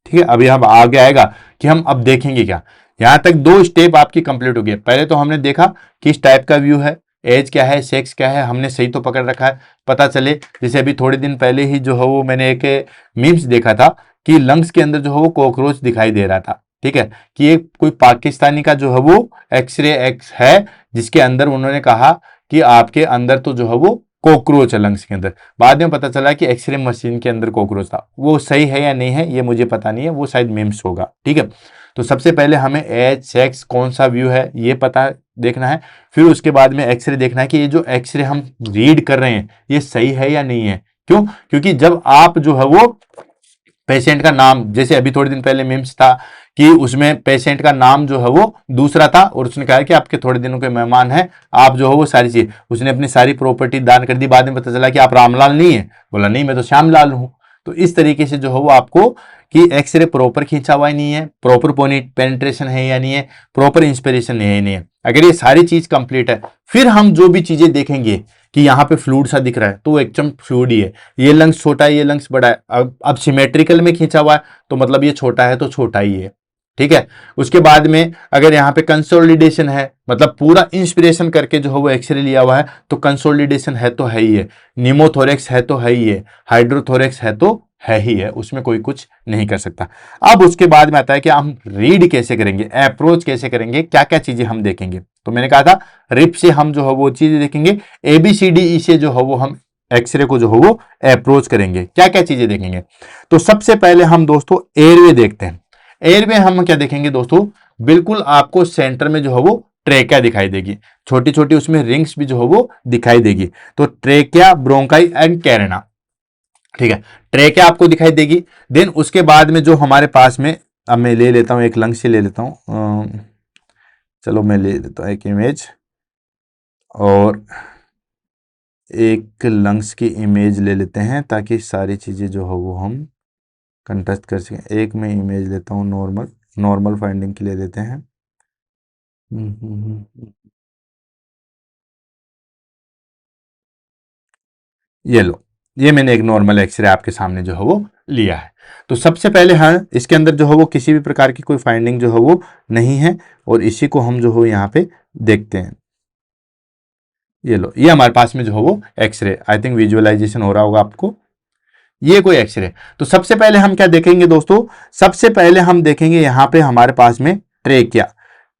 ठीक है, अभी हम आगे आएगा कि हम अब देखेंगे क्या। यहां तक 2 स्टेप आपकी कंप्लीट हो गई। पहले तो हमने देखा किस टाइप का व्यू है, एज क्या है, सेक्स क्या है, हमने सही तो पकड़ रखा है, पता चले। जैसे अभी थोड़े दिन पहले ही जो है वो मैंने एक मीम्स देखा था कि लंग्स के अंदर जो है वो कॉकरोच दिखाई दे रहा था। ठीक है, कि एक कोई पाकिस्तानी का जो है वो एक्सरे एक्स है, जिसके अंदर उन्होंने कहा कि आपके अंदर तो जो है वो कॉकरोच है लंग्स के अंदर। बाद में पता चला कि एक्सरे मशीन के अंदर कॉकरोच था। वो सही है या नहीं है ये मुझे पता नहीं है, वो शायद मीम्स होगा। ठीक है, तो सबसे पहले हमें एज, सेक्स, कौन सा व्यू है ये पता देखना है। फिर उसके बाद में एक्सरे देखना है कि ये जो एक्सरे हम रीड कर रहे हैं ये सही है या नहीं है। क्यों? क्योंकि जब आप जो है वो पेशेंट का नाम, जैसे अभी थोड़े दिन पहले मीम्स था कि उसमें पेशेंट का नाम जो है वो दूसरा था और उसने कहा कि आपके थोड़े दिनों के मेहमान हैं, आप जो है वो सारी चीज, उसने अपनी सारी प्रॉपर्टी दान कर दी। बाद में पता चला कि आप रामलाल नहीं है, बोला नहीं मैं तो श्यामलाल हूं। तो इस तरीके से जो है वो आपको कि एक्सरे प्रॉपर खींचा हुआ नहीं है, प्रॉपर पेनिट्रेशन है या नहीं है, प्रॉपर इंस्पिरेशन है या नहीं है। अगर ये सारी चीज कंप्लीट है, फिर हम जो भी चीजें देखेंगे कि यहाँ पे फ्लूइड सा दिख रहा है तो वो एकदम फ्लूइड ही है, ये लंग्स छोटा है, ये लंग्स बड़ा है। अब सिमेट्रिकल में खींचा हुआ है तो मतलब ये छोटा है तो छोटा ही है। ठीक है, उसके बाद में अगर यहाँ पे कंसोलिडेशन है, मतलब पूरा इंस्पिरेशन करके जो है वो एक्सरे लिया हुआ है तो कंसोलिडेशन है तो है ही है, निमोथोरेक्स है तो है ही है, हाइड्रोथोरेक्स है तो है ही है, उसमें कोई कुछ नहीं कर सकता। अब उसके बाद में आता है कि हम रीड कैसे करेंगे, अप्रोच कैसे करेंगे, क्या क्या चीजें हम देखेंगे। तो मैंने कहा था रिप से हम जो है वो चीजें देखेंगे, ABCDE से जो है वो हम एक्सरे को जो है वो अप्रोच करेंगे। क्या क्या चीजें देखेंगे, तो सबसे पहले हम दोस्तों एयरवे देखते हैं। एयरवे हम क्या देखेंगे दोस्तों, बिल्कुल आपको सेंटर में जो है वो ट्रेकिया दिखाई देगी, छोटी छोटी उसमें रिंग्स भी जो है वो दिखाई देगी। तो ट्रेकिया, ब्रोंकाई एंड कैरेना। ठीक है, ट्रेकिया आपको दिखाई देगी। देन उसके बाद में जो हमारे पास में, अब मैं ले लेता हूं एक लंग्स से ले लेता हूं, चलो मैं ले लेता हूं एक इमेज, और एक लंग्स की इमेज ले लेते हैं ताकि सारी चीजें जो हो वो हम कंटेस्ट कर सकें। एक मैं इमेज लेता हूँ नॉर्मल फाइंडिंग के लिए देते हैं। ये लो, ये मैंने एक नॉर्मल एक्सरे आपके सामने जो है वो लिया है। तो सबसे पहले हाँ, इसके अंदर जो है वो किसी भी प्रकार की कोई फाइंडिंग जो है वो नहीं है, और इसी को हम जो है यहाँ पे देखते हैं। ये लो, ये हमारे पास में जो है वो एक्सरे, आई थिंक विजुअलाइजेशन हो रहा होगा आपको, ये कोई एक्सरे। तो सबसे पहले हम क्या देखेंगे दोस्तों, सबसे पहले हम देखेंगे यहाँ पे हमारे पास में ट्रेकिया।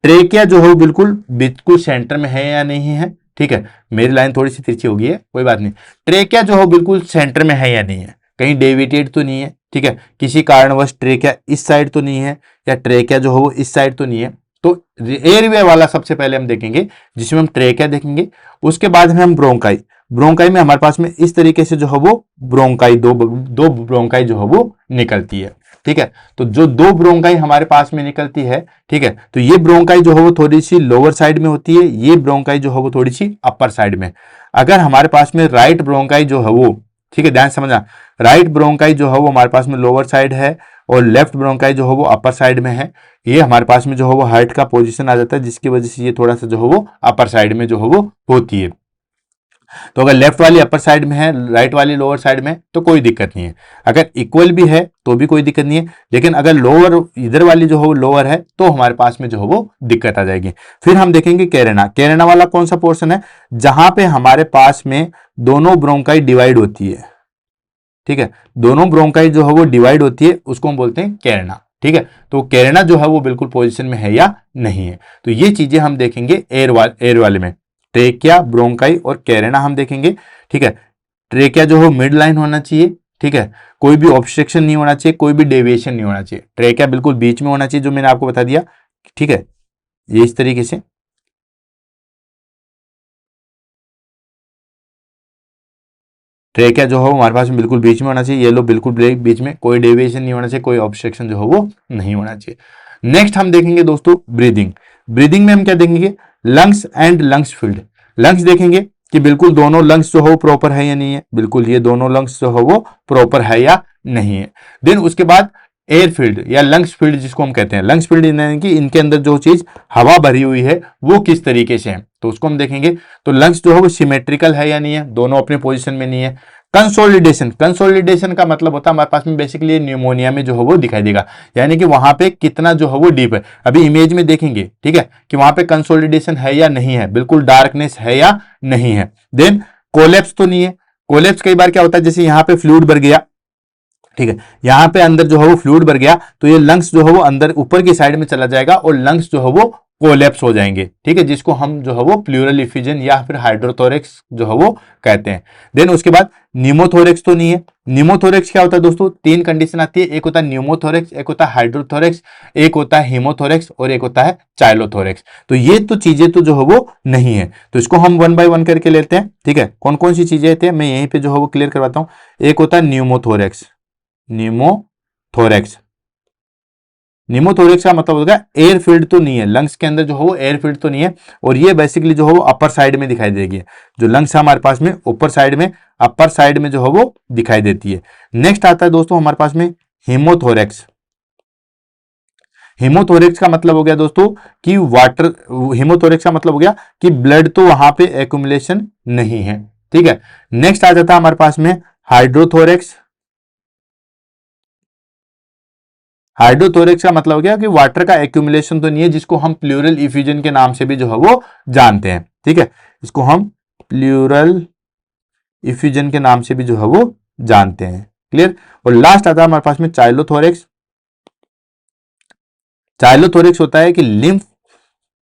ट्रेकिया जो है बिल्कुल बिल्कुल सेंटर में है या नहीं है। ठीक है, मेरी लाइन थोड़ी सी तिरछी हो गई है, कोई बात नहीं। ट्रेकिया जो है बिल्कुल सेंटर में है या नहीं है, कहीं डेविएटेड तो नहीं है। ठीक है, किसी कारणवश ट्रेकिया इस साइड तो नहीं है, या ट्रेकिया जो है वो इस साइड तो नहीं है। तो एयरवे वाला सबसे पहले हम देखेंगे, जिसमें हम ट्रेकिया देखेंगे। उसके बाद में हम ब्रोंकाई, ब्रोंकाई में हमारे पास में इस तरीके से जो है वो ब्रोंकाई, दो ब्रोंकाई जो है वो निकलती है। ठीक है, तो जो 2 ब्रोंकाई हमारे पास में निकलती है, ठीक है, तो ये ब्रोंकाई जो है वो थोड़ी सी लोअर साइड में होती है, ये ब्रोंकाई जो है वो थोड़ी सी अपर साइड में। अगर हमारे पास में राइट ब्रोंकाई जो है वो, ठीक है ध्यान समझना, राइट ब्रोंकाई जो है वो हमारे पास में लोअर साइड है और लेफ्ट ब्रोंकाई जो है वो अपर साइड में है, ये हमारे पास में जो है वो हार्ट का पोजीशन आ जाता है, जिसकी वजह से ये थोड़ा सा जो है वो अपर साइड में जो है वो होती है। तो अगर लेफ्ट वाली अपर साइड में है, राइट वाली लोअर साइड में, तो कोई दिक्कत नहीं है। अगर इक्वल भी है तो भी कोई दिक्कत नहीं है, लेकिन अगर लोअर इधर वाली जो है वो लोअर है तो हमारे पास में जो है वो दिक्कत आ जाएगी। फिर हम देखेंगे कैरेना। कैरेना वाला कौन सा पोर्शन है, जहां पे हमारे पास में दोनों ब्रोंकाई डिवाइड होती है। ठीक है, दोनों ब्रोंकाई जो है वो डिवाइड होती है, उसको हम बोलते हैं कैरेना। ठीक है, तो कैरेना जो है वो बिल्कुल पोजीशन में है या नहीं है। तो ये चीजें हम देखेंगे एयर वाले में, ट्रेकिया, ब्रोंकाई और कैरेना हम देखेंगे। ठीक है, ट्रेकिया जो हो मिड लाइन होना चाहिए, ठीक है, कोई भी ऑब्स्ट्रक्शन नहीं होना चाहिए, कोई भी डेविएशन नहीं होना चाहिए, ट्रेकिया बिल्कुल बीच में होना चाहिए, जो मैंने आपको बता दिया, ठीक है, ये इस तरीके से। ट्रेकिया जो हो हमारे पास में बिल्कुल बीच में होना चाहिए, ये लो बिल्कुल बीच में, कोई डेविएशन नहीं होना चाहिए, कोई ऑब्स्ट्रक्शन जो हो वो नहीं होना चाहिए। नेक्स्ट हम देखेंगे दोस्तों ब्रीदिंग। ब्रीदिंग में हम क्या देखेंगे, lungs and lungs field. Lungs देखेंगे कि बिल्कुल दोनों लंग्स जो हो प्रॉपर है या नहीं है, बिल्कुल ये दोनों लंग्स जो हो वो प्रॉपर है या नहीं है। देन उसके बाद एयर फील्ड या लंग्स फील्ड जिसको हम कहते हैं, लंग्स फील्ड यानी कि इनके अंदर जो चीज हवा भरी हुई है वो किस तरीके से है, तो उसको हम देखेंगे। तो लंग्स जो है वो सिमेट्रिकल है या नहीं है, दोनों अपने पोजीशन में नहीं है। कंसोलिडेशन, कंसोलिडेशन का मतलब होता है हमारे पास में बेसिकली न्यूमोनिया में जो है वो दिखाई देगा, यानी कि वहां पे कितना जो है वो डीप है। अभी इमेज में देखेंगे, ठीक है, कि वहां पे कंसोलिडेशन है या नहीं है, बिल्कुल डार्कनेस है या नहीं है। देन कोलेप्स तो नहीं है। कोलेप्स कई बार क्या होता है, जैसे यहाँ पे फ्लूइड भर गया, ठीक है, यहाँ पे अंदर जो है वो फ्लूइड भर गया, तो ये लंग्स जो है वो अंदर ऊपर की साइड में चला जाएगा और लंग्स जो है वो कोलैप्स हो जाएंगे, ठीक है, जिसको हम जो है वो प्लूरल इफ्यूजन या फिर हाइड्रोथोरेक्स जो है वो कहते हैं। देन उसके बाद न्यूमोथोरेक्स तो नहीं है। न्यूमोथोरेक्स क्या होता है दोस्तों, तीन कंडीशन आती है, एक होता है न्यूमोथोरेक्स, एक होता है हाइड्रोथोरेक्स, एक होता है हीमोथोरेक्स और एक होता है चाइलोथोरेक्स। तो ये तो चीजें तो जो है वो नहीं है, तो इसको हम वन बाय वन करके लेते हैं, ठीक है, कौन कौन सी चीजें होती है मैं यहीं पे जो है वो क्लियर करवाता हूँ। एक होता है न्यूमोथोरेक्स, न्यूमोथोरेक्स, न्यूमोथोरेक्स का मतलब होगा एयर फील्ड तो नहीं है, लंग्स के अंदर जो हो एयर फील्ड तो नहीं है, और ये बेसिकली जो हो वो अपर साइड में दिखाई देगी, जो लंग्स है हमारे पास में ऊपर साइड में, अपर साइड में जो हो वो दिखाई देती है। नेक्स्ट आता है दोस्तों हमारे पास में हीमोथोरेक्स। हीमोथोरेक्स का मतलब हो गया दोस्तों कि वाटर, हीमोथोरेक्स का मतलब हो गया कि ब्लड तो वहां पे एक्यूमुलेशन नहीं है, ठीक है। नेक्स्ट आ जाता है हमारे पास में हाइड्रोथोरेक्स। हाइड्रोथोरेक्स का मतलब हो गया कि वाटर का एक्यूमुलेशन तो नहीं है, जिसको हम प्लूरल इफ्यूजन के नाम से भी जो है वो जानते हैं, ठीक है, इसको हम प्लूरल इफ्यूजन के नाम से भी जो है वो जानते हैं, क्लियर। और लास्ट आता है हमारे पास में चाइलोथोरेक्स। चाइलोथोरेक्स होता है कि लिम्फ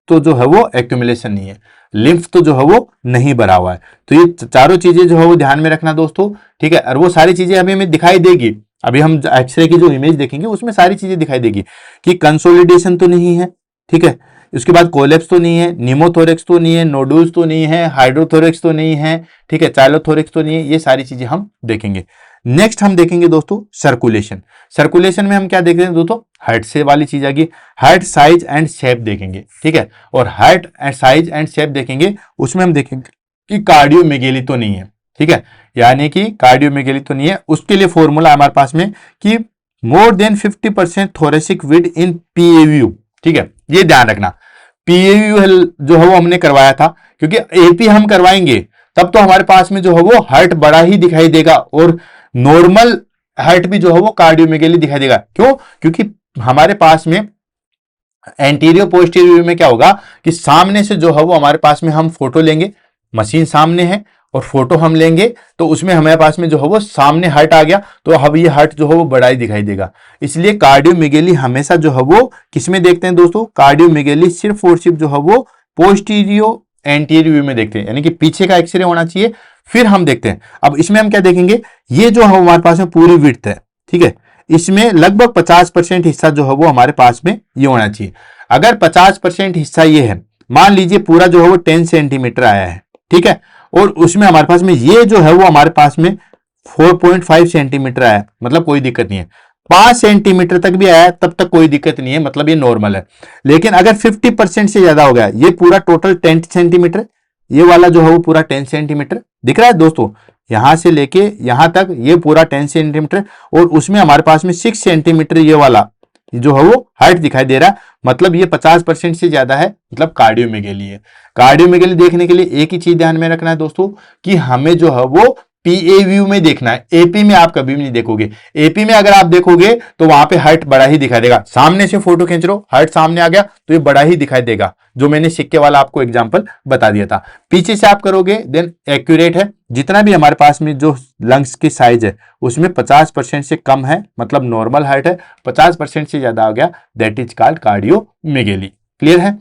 तो जो है वो एक्यूमुलेशन नहीं है, लिम्फ तो जो है वो नहीं भरा हुआ है। तो ये चारों चीजें जो है वो ध्यान में रखना दोस्तों, ठीक है, और वो सारी चीजें अभी हमें दिखाई देगी, अभी हम एक्सरे की जो इमेज देखेंगे उसमें सारी चीजें दिखाई देगी कि कंसोलिडेशन तो नहीं है, ठीक है, उसके बाद कोलेप्स तो नहीं है, न्यूमोथोरेक्स तो नहीं है, नोडुल्स तो नहीं है, हाइड्रोथोरेक्स तो नहीं है, ठीक है, चाइलोथोरेक्स तो नहीं है, ये सारी चीजें हम देखेंगे। नेक्स्ट हम देखेंगे दोस्तों सर्कुलेशन। सर्कुलेशन में हम क्या देख रहे हैं दोस्तों, हाइट से वाली चीज आ गई, हाइट साइज एंड शेप देखेंगे, ठीक है, और height and size and shape देखेंगे, उसमें हम देखेंगे कि कार्डियोमेगेली तो नहीं है, ठीक है, यानी कि कार्डियोमेगेली तो नहीं है। उसके लिए फॉर्मूला हमारे पास में कि मोर देन 50% थोरेसिक विड इन पीएवीयू, ठीक है, ये ध्यान रखना, पीएवीयू जो है वो हमने करवाया था, क्योंकि एपी हम करवाएंगे तब तो हमारे पास में जो है वो हार्ट बड़ा ही दिखाई देगा और नॉर्मल हार्ट भी जो है वो कार्डियोमेगेली दिखाई देगा। क्यों, क्योंकि हमारे पास में एंटीरियर पोस्टीरियर में क्या होगा कि सामने से जो है वो हमारे पास में हम फोटो लेंगे, मशीन सामने है और फोटो हम लेंगे, तो उसमें हमारे पास में जो है वो सामने हार्ट आ गया, तो अब ये हार्ट जो है वो बड़ा ही दिखाई देगा। इसलिए कार्डियोमेगेली हमेशा जो है वो किसमें देखते हैं दोस्तों, कार्डियोमेगेली सिर्फ और सिर्फ जो है वो पोस्टीरियो एंटीरियर व्यू में देखते हैं, यानी कि पीछे का एक्सरे होना चाहिए, फिर हम देखते हैं। अब इसमें हम क्या देखेंगे, ये जो है हमारे पास में पूरी विड्थ है, ठीक है, इसमें लगभग 50% हिस्सा जो है वो हमारे पास में ये होना चाहिए। अगर 50% हिस्सा ये है, मान लीजिए पूरा जो है वो 10 सेंटीमीटर आया है, ठीक है, और उसमें हमारे पास में ये जो है वो हमारे पास में 4.5 सेंटीमीटर आया, मतलब कोई दिक्कत नहीं है। 5 सेंटीमीटर तक भी आया तब तक कोई दिक्कत नहीं है, मतलब ये नॉर्मल है। लेकिन अगर 50% से ज्यादा हो गया, ये पूरा टोटल 10 सेंटीमीटर, ये वाला जो है वो पूरा 10 सेंटीमीटर दिख रहा है दोस्तों, यहां से लेके यहां तक ये पूरा 10 सेंटीमीटर, और उसमें हमारे पास में 6 सेंटीमीटर ये वाला जो है वो हाइट दिखाई दे रहा है, मतलब ये 50% से ज्यादा है, मतलब कार्डियोमेगेली है। कार्डियोमेगेली देखने के लिए एक ही चीज ध्यान में रखना है दोस्तों कि हमें जो है वो पीए व्यू में देखना है, एपी में आप कभी भी नहीं देखोगे। एपी में अगर आप देखोगे तो वहां पे हाइट बड़ा ही दिखाई देगा, सामने से फोटो खींच लो हाइट सामने आ गया तो ये बड़ा ही दिखाई देगा, जो मैंने सिक्के वाला आपको एग्जांपल बता दिया था। पीछे से आप करोगे देन एक्यूरेट है, जितना भी हमारे पास में जो लंग्स की साइज है उसमें 50% से कम है, मतलब नॉर्मल हाइट है, 50% से ज्यादा आ गया दैट इज कॉल्ड कार्डियोमेगेली। क्लियर है।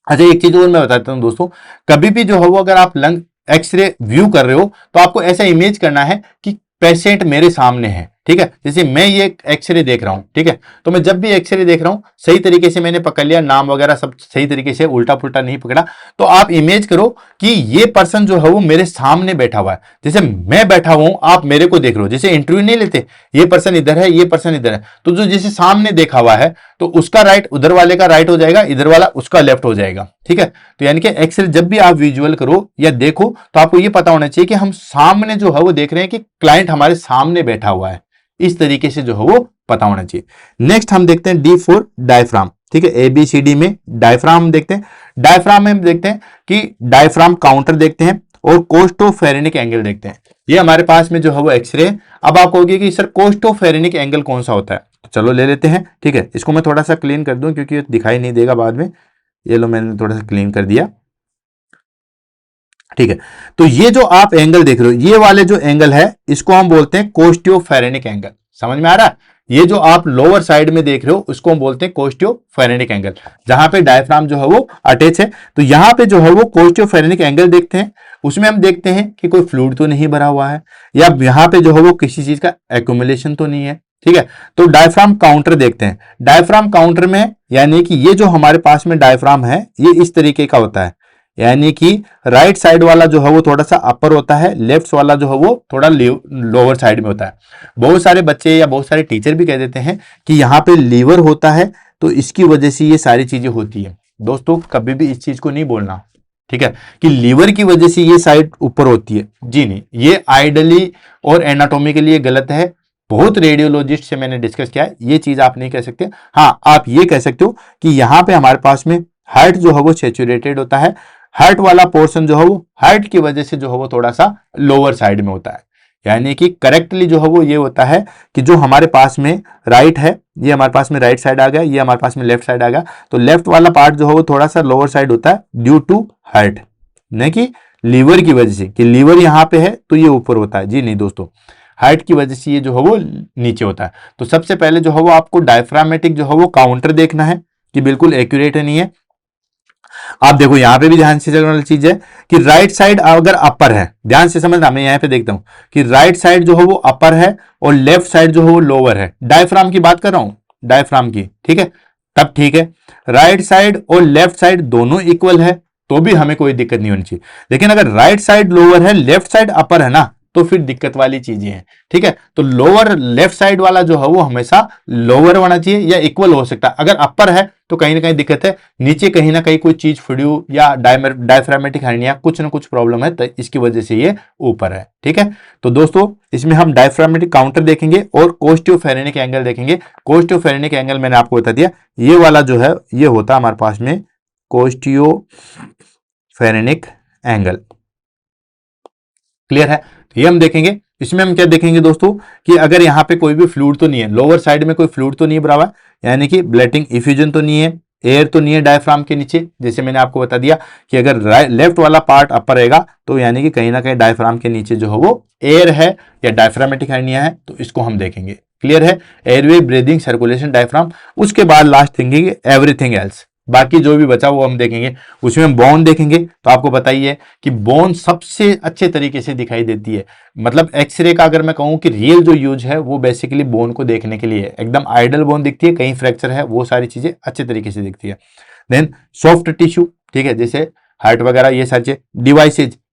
अच्छा एक चीज और मैं बताता हूं दोस्तों, कभी भी जो है वो अगर आप लंग एक्सरे व्यू कर रहे हो तो आपको ऐसा इमेज करना है कि पेशेंट मेरे सामने है, ठीक है। जैसे मैं ये एक्सरे देख रहा हूं, ठीक है, तो मैं जब भी एक्सरे देख रहा हूं सही तरीके से मैंने पकड़ लिया, नाम वगैरह सब सही तरीके से, उल्टा पुल्टा नहीं पकड़ा। तो आप इमेज करो कि ये पर्सन जो है वो मेरे सामने बैठा हुआ है, जैसे मैं बैठा हुआ हूं, आप मेरे को देख रहे हो। जैसे इंटरव्यू नहीं लेते, ये पर्सन इधर है, ये पर्सन इधर है, तो जो जैसे सामने देखा हुआ है तो उसका राइट उधर वाले का राइट हो जाएगा, इधर वाला उसका लेफ्ट हो जाएगा, ठीक है। तो यानी कि एक्सरे जब भी आप विजुअल करो या देखो तो आपको ये पता होना चाहिए कि हम सामने जो है वो देख रहे हैं कि क्लाइंट हमारे सामने बैठा हुआ है, इस तरीके से जो है वो पता होना चाहिए। नेक्स्ट हम देखते हैं डी फॉर डायफ्राम, ठीक है। ABCD में डायफ्राम देखते हैं। डायफ्राम में हम देखते हैं कि डायफ्राम काउंटर देखते हैं और कोस्टोफेरेनिक एंगल देखते हैं। ये हमारे पास में जो है वो एक्सरे है। अब आप कहोगे कि सर कोस्टोफेरेनिक एंगल कौन सा होता है, तो चलो ले लेते हैं, ठीक है। इसको मैं थोड़ा सा क्लीन कर दूं क्योंकि ये दिखाई नहीं देगा बाद में। ये लो मैंने थोड़ा सा क्लीन कर दिया, ठीक है। तो ये जो आप एंगल देख रहे हो, ये वाले जो एंगल है इसको हम बोलते हैं कोस्टियोफेरेनिक एंगल। समझ में आ रहा है? ये जो आप लोअर साइड में देख रहे हो उसको हम बोलते हैं कोस्टियोफेरेनिक एंगल, जहां पे डायफ्राम जो है वो अटैच है। तो यहां पे जो है वो कोस्टियोफेरेनिक एंगल देखते हैं। उसमें हम देखते हैं कि कोई फ्लूइड तो नहीं भरा हुआ है, या यहाँ पे जो है वो किसी चीज का एक्यूमुलेशन तो नहीं है, ठीक है। तो डायफ्राम काउंटर देखते हैं। डायफ्राम काउंटर में यानी कि ये जो हमारे पास में डायफ्राम है ये इस तरीके का होता है, यानी कि राइट साइड वाला जो है वो थोड़ा सा अपर होता है, लेफ्ट वाला जो है वो थोड़ा लोअर साइड में होता है। बहुत सारे बच्चे या बहुत सारे टीचर भी कह देते हैं कि यहाँ पे लीवर होता है तो इसकी वजह से ये सारी चीजें होती है। दोस्तों कभी भी इस चीज को नहीं बोलना, ठीक है, कि लीवर की वजह से ये साइड ऊपर होती है। जी नहीं, ये आइडली और एनाटॉमी के लिए गलत है। बहुत रेडियोलॉजिस्ट से मैंने डिस्कस किया है, ये चीज आप नहीं कह सकते। हाँ, आप ये कह सकते हो कि यहाँ पे हमारे पास में हार्ट जो है वो सैचुरेटेड होता है, हार्ट वाला पोर्शन जो है वो हार्ट की वजह से जो है वो थोड़ा सा लोअर साइड में होता है। यानी कि करेक्टली जो है वो ये होता है कि जो हमारे पास में राइट है, ये हमारे पास में राइट साइड आ गया, ये हमारे पास में लेफ्ट साइड आ गया, तो लेफ्ट वाला पार्ट जो है वो थोड़ा सा लोअर साइड होता है ड्यू टू हार्ट, नहीं कि लीवर की वजह से, कि लीवर यहाँ पे है तो ये ऊपर होता है। जी नहीं दोस्तों, हार्ट की वजह से ये जो है वो नीचे होता है। तो सबसे पहले जो है वो आपको डायफ्रामेटिक जो है वो काउंटर देखना है कि बिल्कुल एक्यूरेट नहीं है। आप देखो यहां पे भी ध्यान से चलने वाली चीज है कि राइट साइड अगर अपर है, ध्यान से समझना, मैं यहां पे देखता हूं कि राइट साइड जो है वो अपर है और लेफ्ट साइड जो है वो लोअर है। डायफ्राम की बात कर रहा हूं, डायफ्राम की, ठीक है, तब ठीक है। राइट साइड और लेफ्ट साइड दोनों इक्वल है तो भी हमें कोई दिक्कत नहीं होनी चाहिए। लेकिन अगर राइट साइड लोअर है, लेफ्ट साइड अपर है ना, तो फिर दिक्कत वाली चीजें हैं, ठीक है। तो लोअर लेफ्ट साइड वाला जो है वो हमेशा लोअर होना चाहिए या इक्वल हो सकता है। अगर अपर है तो कहीं ना कहीं दिक्कत है, नीचे कहीं ना कहीं कोई चीज फ्लू या डायफ्रामेटिक हर्निया कुछ ना कुछ प्रॉब्लम है, तो इसकी वजह से ये ऊपर है, ठीक है। तो दोस्तों इसमें हम डायफ्रामेटिक काउंटर देखेंगे और कोस्टियोफेरेनिक एंगल देखेंगे। कोस्टियोफेरेनिक एंगल मैंने आपको बता दिया, ये वाला जो है ये होता है हमारे पास में कोस्टियोफेरेनिक एंगल। क्लियर है? तो ये हम देखेंगे। इसमें हम क्या देखेंगे दोस्तों कि अगर यहाँ पे कोई भी फ्लूइड तो नहीं है, लोअर साइड में कोई फ्लूइड तो नहीं भरा हुआ, यानी कि ब्लडिंग इफ्यूजन तो नहीं है, एयर तो नहीं है डायफ्राम के नीचे। जैसे मैंने आपको बता दिया कि अगर लेफ्ट वाला पार्ट अपर रहेगा तो यानी कि कहीं ना कहीं डायफ्राम के नीचे जो है वो एयर है या डायफ्रामेटिक हर्निया है, तो इसको हम देखेंगे। क्लियर है? Airway, breathing, circulation, diaphragm. उसके बाद लास्ट थिंकिंग एवरीथिंग एल्स, बाकी जो भी बचा वो हम देखेंगे। उसमें हम बोन देखेंगे, तो आपको बताइए कि बोन सबसे अच्छे तरीके से दिखाई देती है। मतलब एक्सरे का अगर मैं कहूँ कि रियल जो यूज है वो बेसिकली बोन को देखने के लिए है। एकदम आइडल बोन दिखती है, कहीं फ्रैक्चर है, वो सारी चीजें अच्छे तरीके से दिखती है। देन सॉफ्ट टिश्यू, ठीक है, जैसे हार्ट वगैरह, ये सारी चीजें।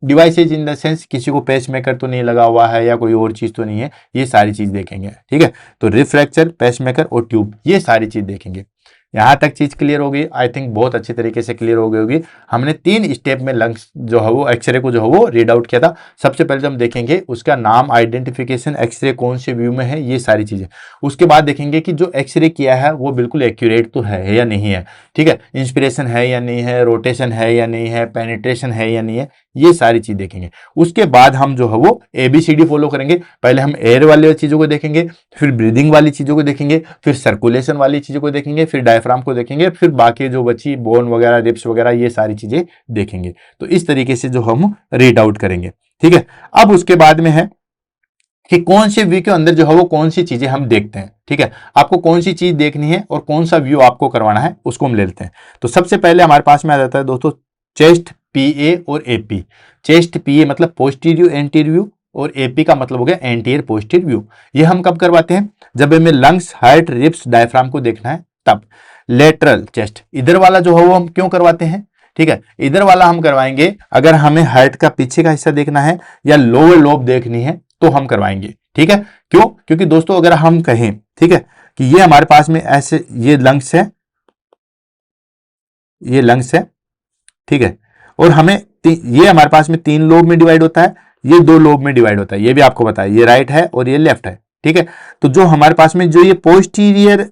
डिवाइसेज इन द सेंस किसी को पेस मेकर तो नहीं लगा हुआ है या कोई और चीज तो नहीं है, ये सारी चीज देखेंगे, ठीक है। तो रिफ्रैक्चर, पेस मेकर और ट्यूब, ये सारी चीज देखेंगे। यहां तक चीज क्लियर होगी, आई थिंक बहुत अच्छी तरीके से क्लियर हो गई होगी। हमने 3 स्टेप में लंग्स जो है वो एक्सरे को जो है वो रीड आउट किया था। सबसे पहले हम देखेंगे उसका नाम, आइडेंटिफिकेशन, एक्सरे कौन से व्यू में है, ये सारी चीजें। उसके बाद देखेंगे कि जो एक्सरे किया है वो बिल्कुल एक्यूरेट तो है या नहीं है, ठीक है, इंस्पिरेशन है या नहीं है, रोटेशन है या नहीं है, पेनिट्रेशन है या नहीं है, ये सारी चीज देखेंगे। उसके बाद हम जो है वो ABCD फॉलो करेंगे। पहले हम एयर वाली चीजों को देखेंगे, फिर ब्रीदिंग वाली चीजों को देखेंगे, फिर सर्कुलेशन वाली चीजों को देखेंगे, फिर डायफ्राम को देखेंगे, फिर बाकी जो बची बोन वगैरह, रिब्स वगैरह, ये सारी चीजें देखेंगे। तो इस तरीके से जो हम रीड आउट करेंगे, ठीक है। अब उसके बाद में है कि कौन से व्यू के अंदर जो है वो कौन सी चीजें हम देखते हैं, ठीक है। आपको कौन सी चीज देखनी है और कौन सा व्यू आपको करवाना है उसको हम ले लेते हैं। तो सबसे पहले हमारे पास में आ जाता है दोस्तों चेस्ट, PA और AP। चेस्ट पीए मतलब पोस्टीरियर एंटीरियर व्यू, और एपी का मतलब हो गया एंटीरियर पोस्टीरियर व्यू। ये हम कब करवाते हैं? जब हमें लंग्स, हार्ट, रिब्स, डायफ्राम को देखना है तब। लेटरल चेस्ट, इधर वाला जो है वो हम क्यों करवाते हैं? ठीक है, इधर वाला हम करवाएंगे अगर हमें हार्ट का पीछे का हिस्सा देखना है या लोअर लोब देखनी है तो हम करवाएंगे। ठीक है, क्यों? क्योंकि दोस्तों अगर हम कहें, ठीक है, कि ये हमारे पास में ऐसे ये लंग्स है, ये लंग्स है, ठीक है, और हमें ये हमारे पास में 3 लोब में डिवाइड होता है, ये 2 लोब में डिवाइड होता है, ये भी आपको पता है, ये राइट है और ये लेफ्ट है। ठीक है, तो जो हमारे पास में जो ये पोस्टीरियर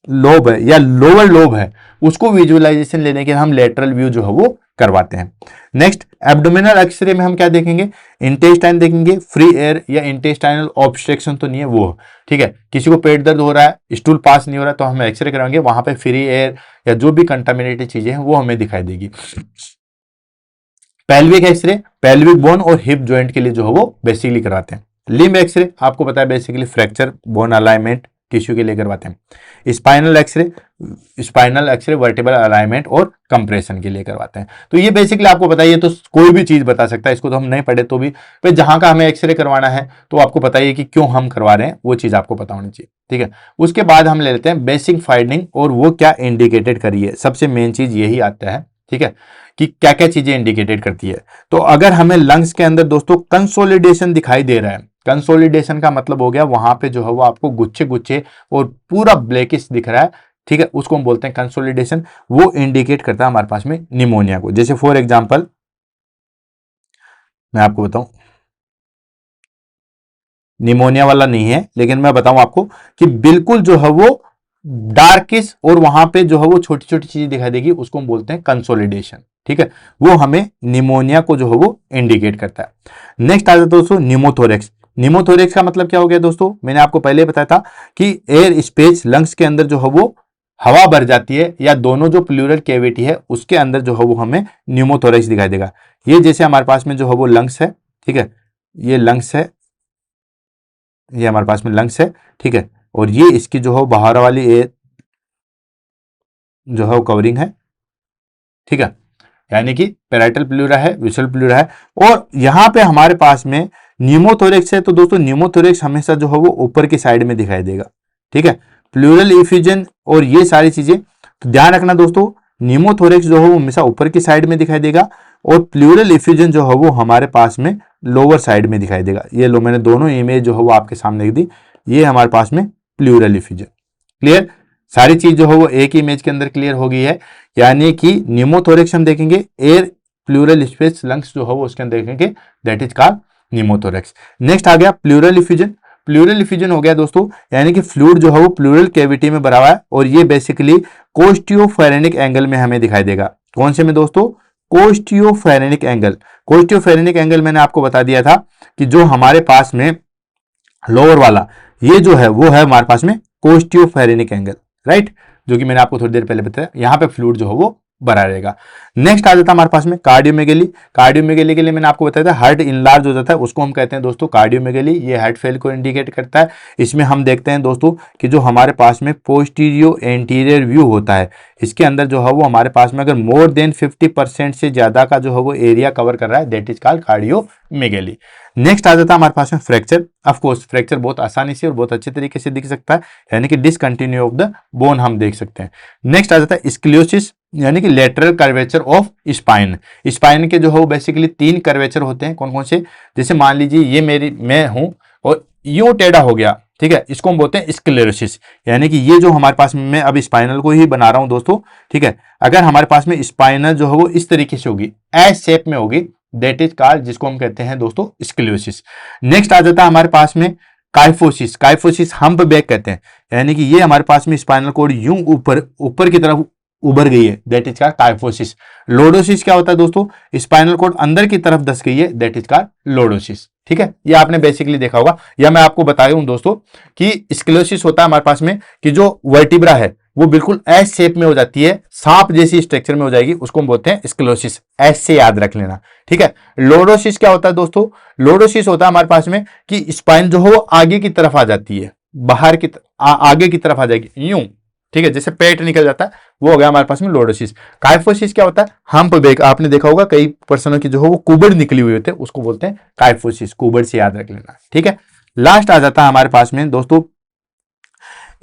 लोब है या लोअर लोब है उसको विजुअलाइजेशन लेने के हम लेटरल व्यू जो है वो करवाते हैं। नेक्स्ट, एब्डोमिनल एक्सरे में हम क्या देखेंगे? इंटेस्टाइन देखेंगे, फ्री एयर या इंटेस्टाइनल ऑब्स्ट्रक्शन तो नहीं है वो। ठीक है, किसी को पेट दर्द हो रहा है, स्टूल पास नहीं हो रहा है तो हम एक्सरे कराएंगे, वहां पे फ्री एयर या जो भी कंटामिनेटेड चीजें हैं वो हमें दिखाई देगी। पेल्विक एक्सरे, पेल्विक बोन और हिप जॉइंट के लिए जो है वो बेसिकली करवाते हैं। लिम्ब एक्सरे आपको पता है basically fracture, bone alignment, tissue के लिए करवाते हैं। स्पाइनल एक्सरे वर्टिब्रल अलाइनमेंट और कंप्रेशन के लिए करवाते हैं। तो ये बेसिकली आपको पता है, ये तो कोई भी चीज बता सकता है, इसको तो हम नहीं पढ़े तो भी भाई जहां का हमें एक्सरे करवाना है तो आपको पता ही है कि क्यों हम करवा रहे हैं, वो चीज आपको पता होनी चाहिए। ठीक है, उसके बाद हम ले लेते हैं बेसिक फाइंडिंग और वो क्या इंडिकेटेड करिए। सबसे मेन चीज यही आता है, ठीक है, कि क्या क्या चीजें इंडिकेटेड करती है। तो अगर हमें लंग्स के अंदर दोस्तों कंसोलिडेशन दिखाई दे रहा है, कंसोलिडेशन का मतलब हो गया वहां पे जो है वो आपको गुच्छे गुच्छे और पूरा ब्लैकिश दिख रहा है, ठीक है, उसको हम बोलते हैं कंसोलिडेशन। वो इंडिकेट करता है हमारे पास में निमोनिया को। जैसे फॉर एग्जांपल मैं आपको बताऊं, निमोनिया वाला नहीं है लेकिन मैं बताऊं आपको कि बिल्कुल जो है वो डार्किश और वहां पे जो है वो छोटी छोटी चीजें दिखाई देगी, उसको हम बोलते हैं कंसोलिडेशन। ठीक है, वो हमें निमोनिया को जो है वो इंडिकेट करता है। नेक्स्ट आ जाता है दोस्तों निमोथोरेक्स। निमोथोरेक्स का मतलब क्या हो गया दोस्तों? मैंने आपको पहले बताया था कि एयर स्पेस लंग्स के अंदर जो है वो हवा भर जाती है या दोनों जो प्लूरल कैविटी है उसके अंदर जो है वो हमें न्यूमोथोरेक्स दिखाई देगा। ये जैसे हमारे पास में जो है वो लंग्स है, ठीक है, ये लंग्स है, ये हमारे पास में लंग्स है, ठीक है, और ये इसकी जो है बाहर वाली एयर जो है वो कवरिंग है। ठीक है, यानी कि पैराइटल प्लूरा है, विसरल प्लूरा है, और यहां पे हमारे पास में न्यूमोथोरेक्स है। तो दोस्तों न्यूमोथोरेक्स हमेशा जो है वो ऊपर की साइड में दिखाई देगा। ठीक है, प्लूरल इफ्यूजन और ये सारी चीजें तो ध्यान रखना दोस्तों, न्यूमोथोरेक्स जो है वो हमेशा ऊपर की साइड में दिखाई देगा और प्लूरल इफ्यूजन जो है वो हमारे पास में लोअर साइड में दिखाई देगा। ये लो मैंने दोनों इमेज जो है वो आपके सामने लिख दी, ये हमारे पास में प्लूरल इफ्यूजन। क्लियर? सारी चीज जो है वो एक ही इमेज के अंदर क्लियर हो गई है। यानी कि न्यूमोथोरेक्स हम देखेंगे, एयर प्लूरल स्पेस लंग्स जो है वो उसके अंदर देखेंगे, that is called pneumothorax. Next आ गया प्लूरल इफ्यूजन। प्लूरल इफ्यूजन हो गया दोस्तों, यानी कि फ्लूइड जो है वो प्लूरल कैविटी में भरा हुआ है और ये बेसिकली कोस्टियोफेरेनिक एंगल में हमें दिखाई देगा। कौन से में दोस्तों? कोस्टियोफेरेनिक एंगल। कोस्टियोफेरेनिक एंगल मैंने आपको बता दिया था कि जो हमारे पास में लोअर वाला ये जो है वो है हमारे पास में कोस्टियोफेरेनिक एंगल, राइट, जो कि मैंने आपको थोड़ी देर पहले बताया, यहां पे फ्लूइड जो है वो भरा रहेगा। नेक्स्ट आ जाता है हमारे पास में कार्डियोमेगेली। कार्डियोमेगेली के लिए मैंने आपको बताया था हार्ट इनलार्ज हो जाता है, उसको हम कहते हैं दोस्तों कार्डियोमेगेली। ये हार्ट फेल को इंडिकेट करता है। इसमें हम देखते हैं दोस्तों कि जो हमारे पास में पोस्टीरियो एंटीरियर व्यू होता है, इसके अंदर जो है वो हमारे पास में अगर मोर देन 50% से ज्यादा का जो है वो एरिया कवर कर रहा है, दैट इज कॉल्ड कार्डियोमेगेली। नेक्स्ट आ जाता है हमारे पास में फ्रैक्चर। ऑफ कोर्स फ्रैक्चर बहुत आसानी से और बहुत अच्छे तरीके से दिख सकता है, यानी कि डिसकंटिन्यू ऑफ द बोन हम देख सकते हैं। नेक्स्ट आ जाता है स्क्लियोसिस, यानी कि lateral curvature of spine. Spine के जो है वो बेसिकली 3 कर्वेचर होते हैं। कौन कौन से? जैसे मान लीजिए ये मैं हूं और यूं टेढ़ा हो गया, ठीक है, इसको हम बोलते हैं स्क्लेरोसिस। यानी कि ये जो हमारे पास में, मैं अब स्पाइनल को ही बना रहा हूं दोस्तों, ठीक है, अगर हमारे पास में स्पाइनल जो है वो इस तरीके से होगी, एस शेप में होगी, दैट इज कॉल्ड, जिसको हम कहते हैं दोस्तों स्क्लेरोसिस। नेक्स्ट आ जाता है हमारे पास में काइफोसिस। काइफोसिस हम्प बैक कहते हैं, यानी कि ये हमारे पास में स्पाइनल कॉर्ड यूं ऊपर की तरफ उभर गई है, that is called kyphosis. Lordosis क्या होता है दोस्तों? स्पाइनल कॉर्ड अंदर की तरफ धस गई है, दैट इज कॉल्ड लोडोसिस। ठीक है, ये आपने बेसिकली देखा होगा, या मैं आपको बता रहा हूं दोस्तों कि स्क्लेरोसिस होता है हमारे पास में कि जो वर्टिब्रा है वो बिल्कुल एस शेप में हो जाती है, सांप जैसी स्ट्रक्चर में हो जाएगी, उसको हम बोलते हैं स्क्लेरोसिस। एस से याद रख लेना, ठीक है। लोडोसिस क्या होता है दोस्तों? लोडोसिस होता है हमारे पास में कि स्पाइन जो हो वो आगे की तरफ आ जाती है, बाहर की आगे की तरफ आ जाएगी यूं, ठीक है, जैसे पेट निकल जाता है वो हो गया हमारे पास में लॉर्डोसिस। काइफोसिस क्या होता है, हम्प बैक, आपने देखा होगा कई पर्सनों की जो है वो कुबड़ निकली हुई होती है, उसको बोलते हैं काइफोसिस, कुबड़ से याद रख लेना। ठीक है, लास्ट आ जाता है हमारे पास में दोस्तों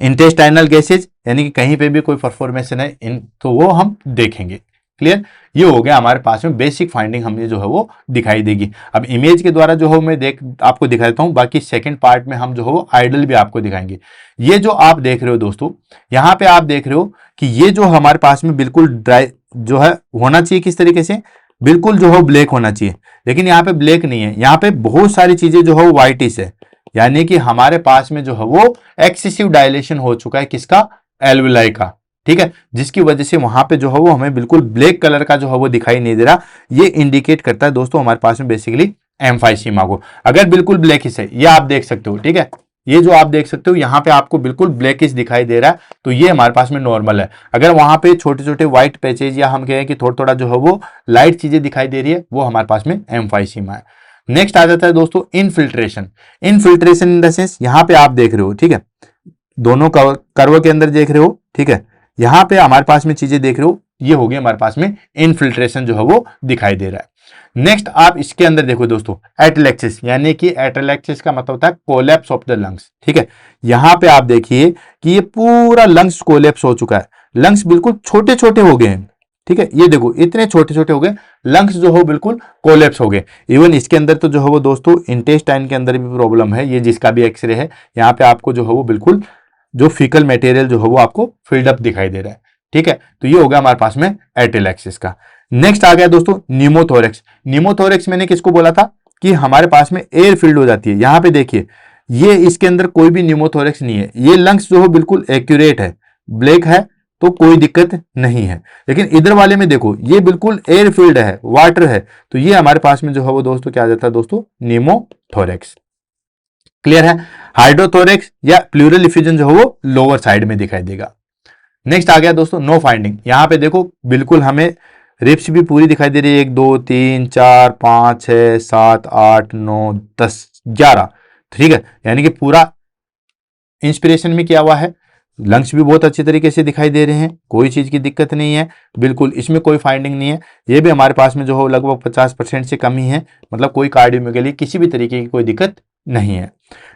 इंटेस्टाइनल गैसेज, यानी कि कहीं पे भी कोई परफॉर्मेशन है इन तो वो हम देखेंगे। क्लियर, ये हो गया हमारे पास में बेसिक फाइंडिंग हमें जो है वो दिखाई देगी। अब इमेज के द्वारा जो है मैं आपको दिखा देता हूं, बाकी सेकंड पार्ट में हम जो है वो आइडल भी आपको दिखाएंगे। ये जो आप देख रहे हो दोस्तों, यहाँ पे आप देख रहे हो कि ये जो हमारे पास में बिल्कुल ड्राई जो है होना चाहिए किस तरीके से, बिल्कुल जो है ब्लैक होना चाहिए, लेकिन यहाँ पे ब्लैक नहीं है, यहाँ पे बहुत सारी चीजें जो है व्हाइटिश है, यानी कि हमारे पास में जो है वो एक्सेसिव डायलेशन हो चुका है किसका, एल्विलाई का। ठीक है, जिसकी वजह से वहां पे जो है वो हमें बिल्कुल ब्लैक कलर का जो है वो दिखाई नहीं दे रहा। ये इंडिकेट करता है दोस्तों हमारे पास में बेसिकली एम्फाइसीमा को। अगर बिल्कुल ब्लैकिश है, ये आप देख सकते हो, ठीक है, ये जो आप देख सकते हो यहाँ पे आपको बिल्कुल ब्लैकिश दिखाई दे रहा है, तो ये हमारे पास में नॉर्मल है। अगर वहां पे छोटे छोटे व्हाइट पैचेज या हम कहें कि थोड़ा थोड़ा जो है वो लाइट चीजें दिखाई दे रही है, वो हमारे पास में एम्फाइसीमा है। नेक्स्ट आ जाता है दोस्तों infiltration. Infiltration in the sense यहाँ पे आप देख रहे हो, ठीक है, दोनों कर्व के अंदर देख रहे हो, ठीक है, यहाँ पे हमारे पास में चीजें देख रहे हो, ये हो गई हमारे पास में इनफिल्ट्रेशन जो है वो दिखाई दे रहा है। नेक्स्ट आप इसके अंदर देखो दोस्तों एटलेक्सिस, यानी कि एटलेक्सिस का मतलब होता है कोलैप्स ऑफ द लंग्स। ठीक है, यहाँ पे आप देखिए कि ये पूरा लंग्स कोलैप्स हो चुका है, लंग्स बिल्कुल छोटे छोटे हो गए हैं। ठीक है, ये देखो इतने छोटे छोटे हो गए, लंग्स जो हो बिल्कुल कोलैप्स हो गए। इवन इसके अंदर तो जो है वो दोस्तों इंटेस्टाइन के अंदर भी प्रॉब्लम है, ये जिसका भी एक्सरे है, यहाँ पे आपको जो है वो बिल्कुल जो फीकल मटेरियल जो है वो आपको फिल्ड अप दिखाई दे रहा है। ठीक है, तो ये हो गया हमारे पास में एटेलैक्सिस का। नेक्स्ट आ गया दोस्तों न्यूमोथोरेक्स। न्यूमोथोरेक्स मैंने किसको बोला था कि हमारे पास में एयर फिल्ड हो जाती है। यहां पे देखिए ये इसके अंदर कोई भी न्यूमोथोरेक्स नहीं है, ये लंग्स जो है बिल्कुल एक्यूरेट है, ब्लैक है तो कोई दिक्कत नहीं है। लेकिन इधर वाले में देखो ये बिल्कुल एयर फिल्ड है, वाटर है, तो ये हमारे पास में जो है वो दोस्तों क्या आ जाता है दोस्तों, न्यूमोथोरेक्स। क्लियर है, हाइड्रोथोरेक्स या प्लूरल इफ्यूजन जो है वो लोअर साइड में दिखाई देगा। नेक्स्ट आ गया दोस्तों नो फाइंडिंग। यहां पे देखो बिल्कुल हमें रिप्स भी पूरी दिखाई दे रही है, 1 2 3 4 5 6 7 8 9 10 11। ठीक है, यानी कि पूरा इंस्पिरेशन में किया हुआ है, लंग्स भी बहुत अच्छे तरीके से दिखाई दे रहे हैं, कोई चीज की दिक्कत नहीं है, बिल्कुल इसमें कोई फाइंडिंग नहीं है। ये भी हमारे पास में जो हो लगभग 50% से कम ही है, मतलब कोई कार्डियोमेगाली किसी भी तरीके की कोई दिक्कत नहीं है।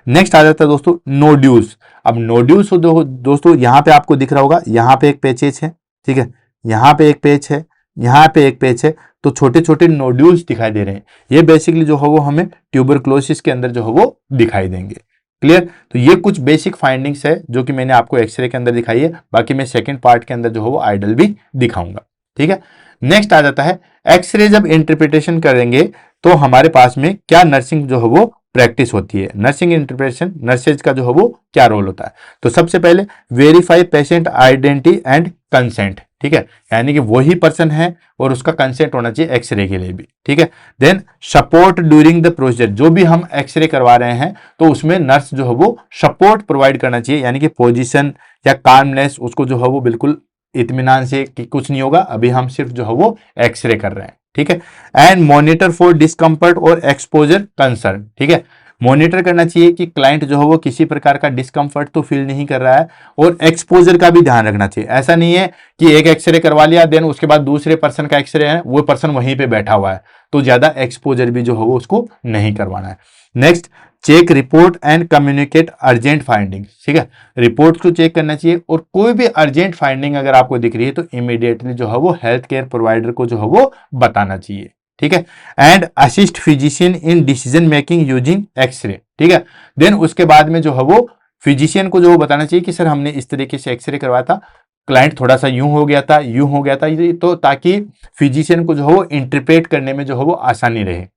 नेक्स्ट आ जाता है दोस्तों नोड्यूल्स। अब नोड्यूल्स दोस्तों यहाँ पे आपको दिख रहा होगा, यहाँ पे एक पैचेज है, ठीक है, यहाँ पे एक पैच है, यहाँ पे एक पैच है, तो छोटे छोटे नोड्यूल्स दिखाई दे रहे हैं। ये बेसिकली जो है वो हमें ट्यूबरक्लोसिस के अंदर जो है वो दिखाई देंगे। क्लियर, तो ये कुछ बेसिक फाइंडिंग्स है जो कि मैंने आपको एक्सरे के अंदर दिखाई है, बाकी मैं सेकंड पार्ट के अंदर जो है वो आइडल भी दिखाऊंगा। ठीक है, नेक्स्ट आ जाता है एक्सरे जब इंटरप्रिटेशन करेंगे तो हमारे पास में क्या नर्सिंग जो है वो प्रैक्टिस होती है। नर्सिंग इंटरप्रिटेशन, नर्सेज का जो है वो क्या रोल होता है, तो सबसे पहले verify patient identity and consent. ठीक है, यानी कि वही पर्सन है और उसका कंसेंट होना चाहिए एक्सरे के लिए भी। ठीक है, then support during the procedure, जो भी हम एक्सरे करवा रहे हैं तो उसमें नर्स जो है वो सपोर्ट प्रोवाइड करना चाहिए, यानी कि पोजीशन या कामनेस, उसको जो है वो बिल्कुल इत्मीनान से कि कुछ नहीं होगा, अभी हम सिर्फ जो है वो एक्सरे कर रहे हैं। ठीक है, एंड मॉनिटर फॉर डिस्कम्फर्ट और एक्सपोजर कंसर्न। ठीक है, मॉनिटर करना चाहिए कि क्लाइंट जो है वो किसी प्रकार का डिस्कम्फर्ट तो फील नहीं कर रहा है, और एक्सपोजर का भी ध्यान रखना चाहिए। ऐसा नहीं है कि एक एक्सरे करवा लिया देन उसके बाद दूसरे पर्सन का एक्सरे है, वो पर्सन वहीं पे बैठा हुआ है, तो ज्यादा एक्सपोजर भी जो है वो उसको नहीं करवाना है। Next check report and communicate urgent finding. ठीक है, रिपोर्ट को चेक करना चाहिए, और कोई भी अर्जेंट फाइंडिंग अगर आपको दिख रही है तो इमीडिएटली जो है वो हेल्थ केयर प्रोवाइडर को जो है वो बताना चाहिए। ठीक है, and assist physician in decision making using x-ray. ठीक है, देन उसके बाद में जो है वो फिजिशियन को जो वो बताना चाहिए कि सर हमने इस तरीके से एक्सरे करवाया था, क्लाइंट थोड़ा सा यूं हो गया था, यूं हो गया था, तो ताकि फिजिशियन को जो है वो इंटरप्रेट करने में जो है वो आसानी रहे।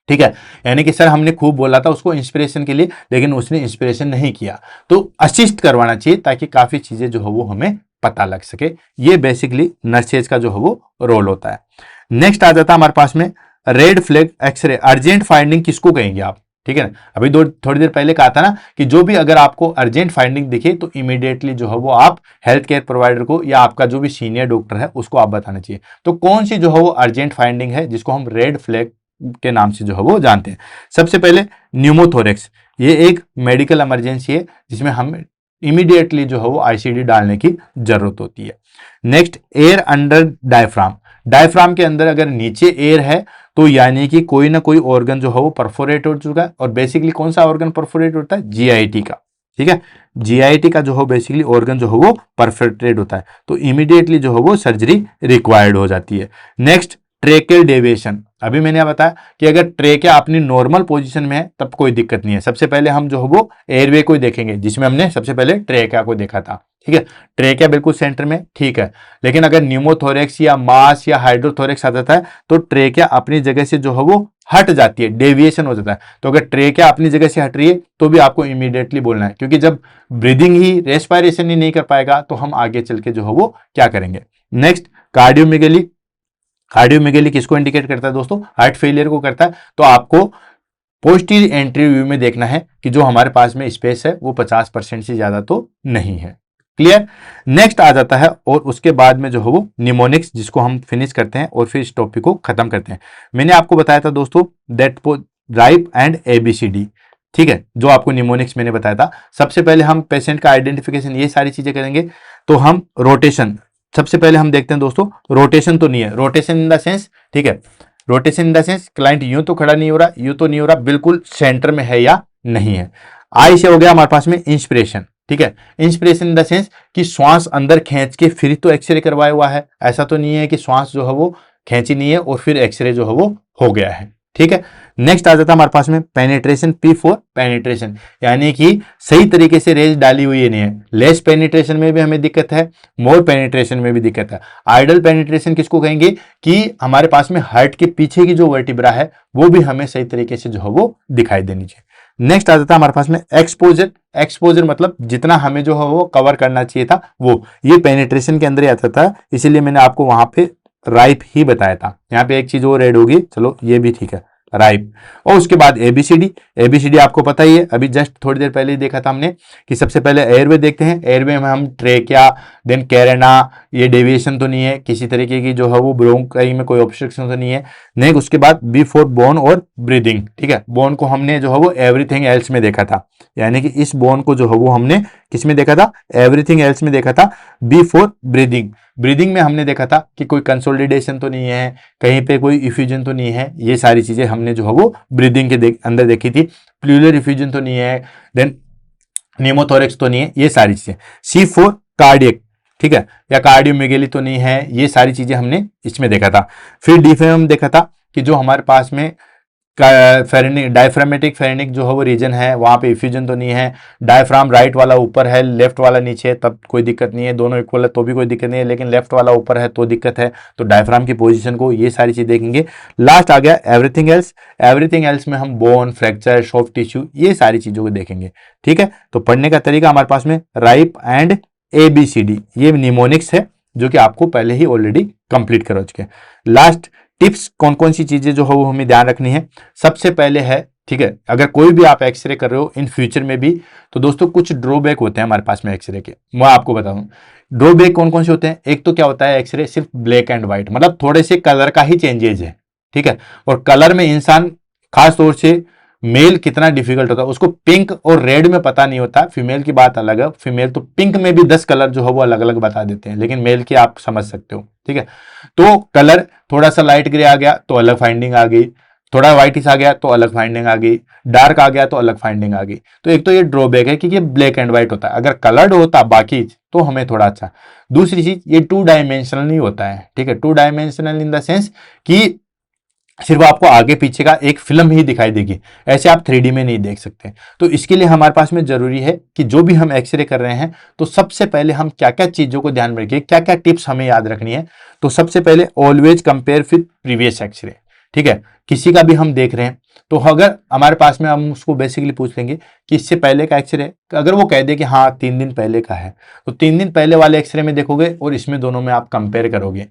ठीक है, यानी कि सर हमने खूब बोला था उसको इंस्पिरेशन के लिए, लेकिन उसने इंस्पिरेशन नहीं किया, तो असिस्ट करवाना चाहिए ताकि काफी चीजें जो है वो हमें पता लग सके। ये बेसिकली नर्सेज का जो है वो रोल होता है। नेक्स्ट आ जाता है हमारे पास में red flag x-ray. Urgent finding किसको कहेंगे आप, ठीक है ना, अभी थोड़ी देर पहले कहा था ना कि जो भी अगर आपको अर्जेंट फाइंडिंग दिखे तो इमीडिएटली जो है वो आप हेल्थ केयर प्रोवाइडर को या आपका जो भी सीनियर डॉक्टर है उसको आप बताना चाहिए। तो कौन सी जो है वो अर्जेंट फाइंडिंग है जिसको हम रेड फ्लैग के नाम से जो है वो जानते हैं। सबसे पहले न्यूमोथोरेक्स, ये एक मेडिकल इमरजेंसी है जिसमें हम इमीडिएटली जो है वो आईसीडी डालने की जरूरत होती है। Next, air under diaphragm. Diaphragm के अंदर अगर नीचे एयर है तो यानी कि कोई ना कोई ऑर्गन जो है वो परफोरेट हो चुका है, और बेसिकली कौन सा ऑर्गन परफोरेट होता है? जीआईटी का। ठीक है, जीआईटी का जो है बेसिकली ऑर्गन जो है वो परफोरेटेड होता है, तो इमीडिएटली जो है वो सर्जरी रिक्वायर्ड हो जाती है। Next, tracheal deviation. अभी मैंने बताया कि अगर ट्रेकिया अपनी नॉर्मल पोजीशन में है तब कोई दिक्कत नहीं है। सबसे पहले हम जो है वो एयरवे को देखेंगे, जिसमें हमने सबसे पहले ट्रेकिया को देखा था। ठीक है, ट्रेकिया बिल्कुल सेंटर में, ठीक है। लेकिन अगर न्यूमोथोरेक्स या मास या हाइड्रोथोरेक्स आ जाता है तो ट्रेकिया अपनी जगह से जो है वो हट जाती है, डेविएशन हो जाता है। तो अगर ट्रेकिया अपनी जगह से हट रही है तो भी आपको इमीडिएटली बोलना है, क्योंकि जब ब्रीदिंग ही, रेस्पिरेशन ही नहीं कर पाएगा तो हम आगे चल के जो है वो क्या करेंगे। नेक्स्ट, कार्डियोमेगेली। कार्डियोमेगेली किसको इंडिकेट करता है दोस्तों? हार्ट फेलियर को करता है। तो आपको पोस्टीरियर एंट्री व्यू में देखना है कि जो हमारे पास में स्पेस है वो 50% से ज्यादा तो नहीं है। क्लियर? नेक्स्ट आ जाता है, और उसके बाद में जो है वो निमोनिक्स, जिसको हम फिनिश करते हैं और फिर इस टॉपिक को खत्म करते हैं। मैंने आपको बताया था दोस्तों दैट राइप एंड एबीसीडी। ठीक है, जो आपको निमोनिक्स मैंने बताया था। सबसे पहले हम पेशेंट का आइडेंटिफिकेशन, ये सारी चीजें करेंगे। तो हम रोटेशन, सबसे पहले हम देखते हैं दोस्तों, रोटेशन तो नहीं है। रोटेशन इन द सेंस, ठीक है, rotation in the sense client यूं तो खड़ा नहीं हो रहा, यूं तो नहीं हो रहा, बिल्कुल सेंटर में है या नहीं है। आई से हो गया हमारे पास में इंस्पिरेशन। ठीक है, इंस्पिरेशन इन द सेंस कि श्वास अंदर खींच के फिर तो एक्सरे करवाया हुआ है, ऐसा तो नहीं है कि श्वास जो है वो खींची नहीं है और फिर एक्सरे जो है वो हो गया है। ठीक है, नेक्स्ट आ जाता है हमारे पास में पेनिट्रेशन, पी फॉर पेनिट्रेशन, यानी कि सही तरीके से रेज डाली हुई नहीं है। लेस पेनिट्रेशन में भी हमें दिक्कत है, मोर पेनिट्रेशन में भी दिक्कत है। आइडल पेनिट्रेशन किसको कहेंगे? कि हमारे पास में हार्ट के पीछे की जो वर्टिब्रा है वो भी हमें सही तरीके से जो है वो दिखाई देनी चाहिए। नेक्स्ट आ जाता है हमारे पास में एक्सपोजर। एक्सपोजर मतलब जितना हमें जो है वो कवर करना चाहिए था वो, ये पेनिट्रेशन के अंदर ही आता था, इसीलिए मैंने आपको वहां पे राइप ही बताया था। यहाँ पे एक चीज और ऐड होगी, चलो ये भी ठीक है, राइप। और उसके बाद एबीसीडी। एबीसीडी आपको पता ही है, अभी जस्ट थोड़ी देर पहले ही देखा था हमने कि सबसे पहले एयरवे देखते हैं। एयरवे में हम ट्रेकिया, देन कैरेना, ये डेविएशन तो नहीं है, किसी तरीके की जो है वो ब्रोंकाई में कोई ऑब्स्ट्रक्शन तो नहीं है। नेक्स्ट उसके बाद बिफोर बोन और ब्रीदिंग। ठीक है, बोन को हमने जो है वो एवरीथिंग एल्स में देखा था, यानी कि इस बोन को जो है वो हमने किस में देखा था? एवरीथिंग एल्स में देखा था, बिफोर ब्रीदिंग। ब्रीदिंग में हमने देखा था कि कोई कंसोलिडेशन तो नहीं है, कहीं पे कोई इफ्यूजन तो नहीं है, ये सारी चीजें हमने जो है वो ब्रीदिंग के अंदर देखी थी। प्लूरल इफ्यूजन तो नहीं है, देन निमोथोरेक्स तो नहीं है, ये सारी चीजें। सी फॉर कार्डियक, ठीक है, या कार्डियोमेगेली तो नहीं है, ये सारी चीजें हमने इसमें देखा था। फिर डिफेम देखा था कि जो हमारे पास में डायफ्रामेटिक फेरेनिक जो है वो रीजन है, वहां पे इफ्यूजन तो नहीं है। डायफ्राम राइट वाला ऊपर है, लेफ्ट वाला नीचे है, तब कोई दिक्कत नहीं है। दोनों इक्वल है तो भी कोई दिक्कत नहीं है, लेकिन लेफ्ट वाला ऊपर है तो दिक्कत है। तो डायफ्राम की पोजीशन को, ये सारी चीज देखेंगे। लास्ट आ गया एवरीथिंग एल्स। एवरीथिंग एल्स में हम बोन, फ्रैक्चर, सॉफ्ट टिश्यू, ये सारी चीजों को देखेंगे। ठीक है, तो पढ़ने का तरीका हमारे पास में राइप एंड एबीसीडी, ये निमोनिक्स है जो कि आपको पहले ही ऑलरेडी कंप्लीट करो चुके हैं। लास्ट टिप्स, कौन कौन सी चीजें जो है वो हमें ध्यान रखनी है। सबसे पहले है, ठीक है, अगर कोई भी आप एक्सरे कर रहे हो इन फ्यूचर में भी, तो दोस्तों कुछ ड्रॉबैक होते हैं हमारे पास में एक्सरे के, मैं आपको बताऊं। ड्रॉबैक कौन कौन से होते हैं? एक तो क्या होता है, एक्सरे सिर्फ ब्लैक एंड व्हाइट, मतलब थोड़े से कलर का ही चेंजेज है। ठीक है, और कलर में इंसान, खास तौर से मेल कितना डिफिकल्ट होता है, उसको पिंक और रेड में पता नहीं होता। फीमेल की बात अलग है, फीमेल तो पिंक में भी 10 कलर जो है वो अलग अलग बता देते हैं, लेकिन मेल की आप समझ सकते हो। ठीक है, तो कलर थोड़ा सा लाइट ग्रे आ गया तो अलग फाइंडिंग आ गई, थोड़ा व्हाइटिश आ गया तो अलग फाइंडिंग आ गई, डार्क आ गया तो अलग फाइंडिंग आ गई। तो एक तो ये ड्रॉबैक है कि ये ब्लैक एंड व्हाइट होता है, अगर कलर्ड होता बाकी तो हमें थोड़ा अच्छा। दूसरी चीज, ये 2 डायमेंशनल नहीं होता है। ठीक है, 2 डायमेंशनल इन द सेंस कि सिर्फ आपको आगे पीछे का एक फिल्म ही दिखाई देगी, ऐसे आप 3D में नहीं देख सकते। तो इसके लिए हमारे पास में जरूरी है कि जो भी हम एक्सरे कर रहे हैं तो सबसे पहले हम क्या क्या चीजों को ध्यान में रखिए, क्या क्या टिप्स हमें याद रखनी है। तो सबसे पहले always compare with previous x-ray. ठीक है, किसी का भी हम देख रहे हैं तो अगर हमारे पास में, हम उसको बेसिकली पूछ लेंगे कि इससे पहले का एक्सरे, अगर वो कह दे कि हाँ 3 दिन पहले का है, तो 3 दिन पहले वाले एक्सरे में देखोगे और इसमें दोनों में आप कंपेयर करोगे।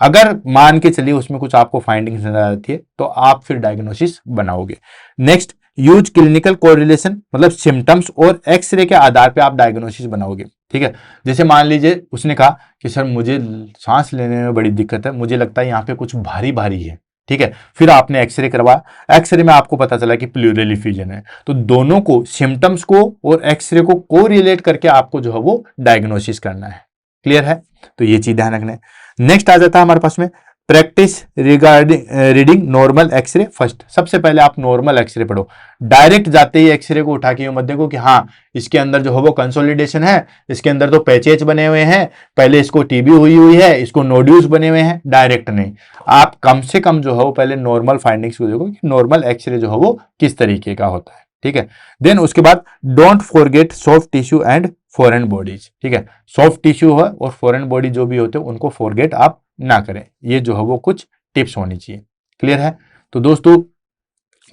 अगर मान के चलिए उसमें कुछ आपको फाइंडिंग्स नजर आती है तो आप फिर डायग्नोसिस बनाओगे। नेक्स्ट, यूज क्लिनिकल कोरिलेशन, मतलब सिम्टम्स और एक्सरे के आधार पे आप डायग्नोसिस बनाओगे। ठीक है, जैसे मान लीजिए उसने कहा कि सर मुझे सांस लेने में बड़ी दिक्कत है, मुझे लगता है यहाँ पे कुछ भारी भारी है। ठीक है। फिर आपने एक्सरे करवाया, एक्सरे में आपको पता चला कि प्लूरल इफ्यूजन है, तो दोनों को, सिम्टम्स को और एक्सरे को कोरिलेट करके आपको जो है वो डायग्नोसिस करना है। क्लियर है? तो ये चीज ध्यान रखना है। नेक्स्ट आ जाता है हमारे पास में practice regarding reading normal x-ray first. सबसे पहले आप नॉर्मल एक्सरे पढ़ो। डायरेक्ट जाते ही एक्सरे को उठा के मत देखो कि हाँ इसके अंदर जो है वो कंसोलिडेशन है, इसके अंदर तो पैचेज बने हुए हैं, पहले इसको टीबी हुई हुई है, इसको नोड्यूल्स बने हुए हैं। डायरेक्ट नहीं, आप कम से कम जो है वो पहले नॉर्मल फाइंडिंग्स को देखो कि नॉर्मल एक्सरे जो है वो किस तरीके का होता है। ठीक है। देन उसके बाद don't forget soft tissue and foreign bodies. ठीक है, सॉफ्ट टिश्यू है और फॉरेन बॉडी जो भी होते हैं उनको फॉरगेट आप ना करें। ये जो है वो कुछ टिप्स होनी चाहिए। क्लियर है? तो दोस्तों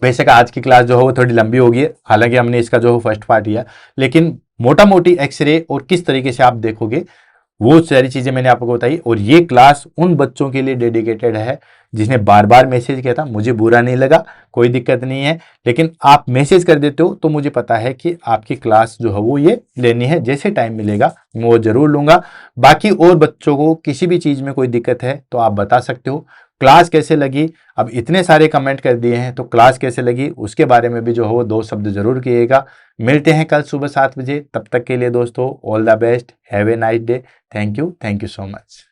वैसे का आज की क्लास जो है वो थोड़ी लंबी होगी, हालांकि हमने इसका जो है फर्स्ट पार्ट लिया, लेकिन मोटा मोटी एक्सरे और किस तरीके से आप देखोगे वो सारी चीजें मैंने आपको बताई। और ये क्लास उन बच्चों के लिए डेडिकेटेड है जिसने बार बार मैसेज किया था। मुझे बुरा नहीं लगा, कोई दिक्कत नहीं है, लेकिन आप मैसेज कर देते हो तो मुझे पता है कि आपकी क्लास जो है वो ये लेनी है। जैसे टाइम मिलेगा मैं वो जरूर लूंगा। बाकी और बच्चों को किसी भी चीज में कोई दिक्कत है तो आप बता सकते हो। क्लास कैसे लगी, अब इतने सारे कमेंट कर दिए हैं तो क्लास कैसे लगी उसके बारे में भी जो है वो 2 शब्द जरूर कहिएगा। मिलते हैं कल सुबह 7 बजे, तब तक के लिए दोस्तों all the best, have a nice day. Thank you so much.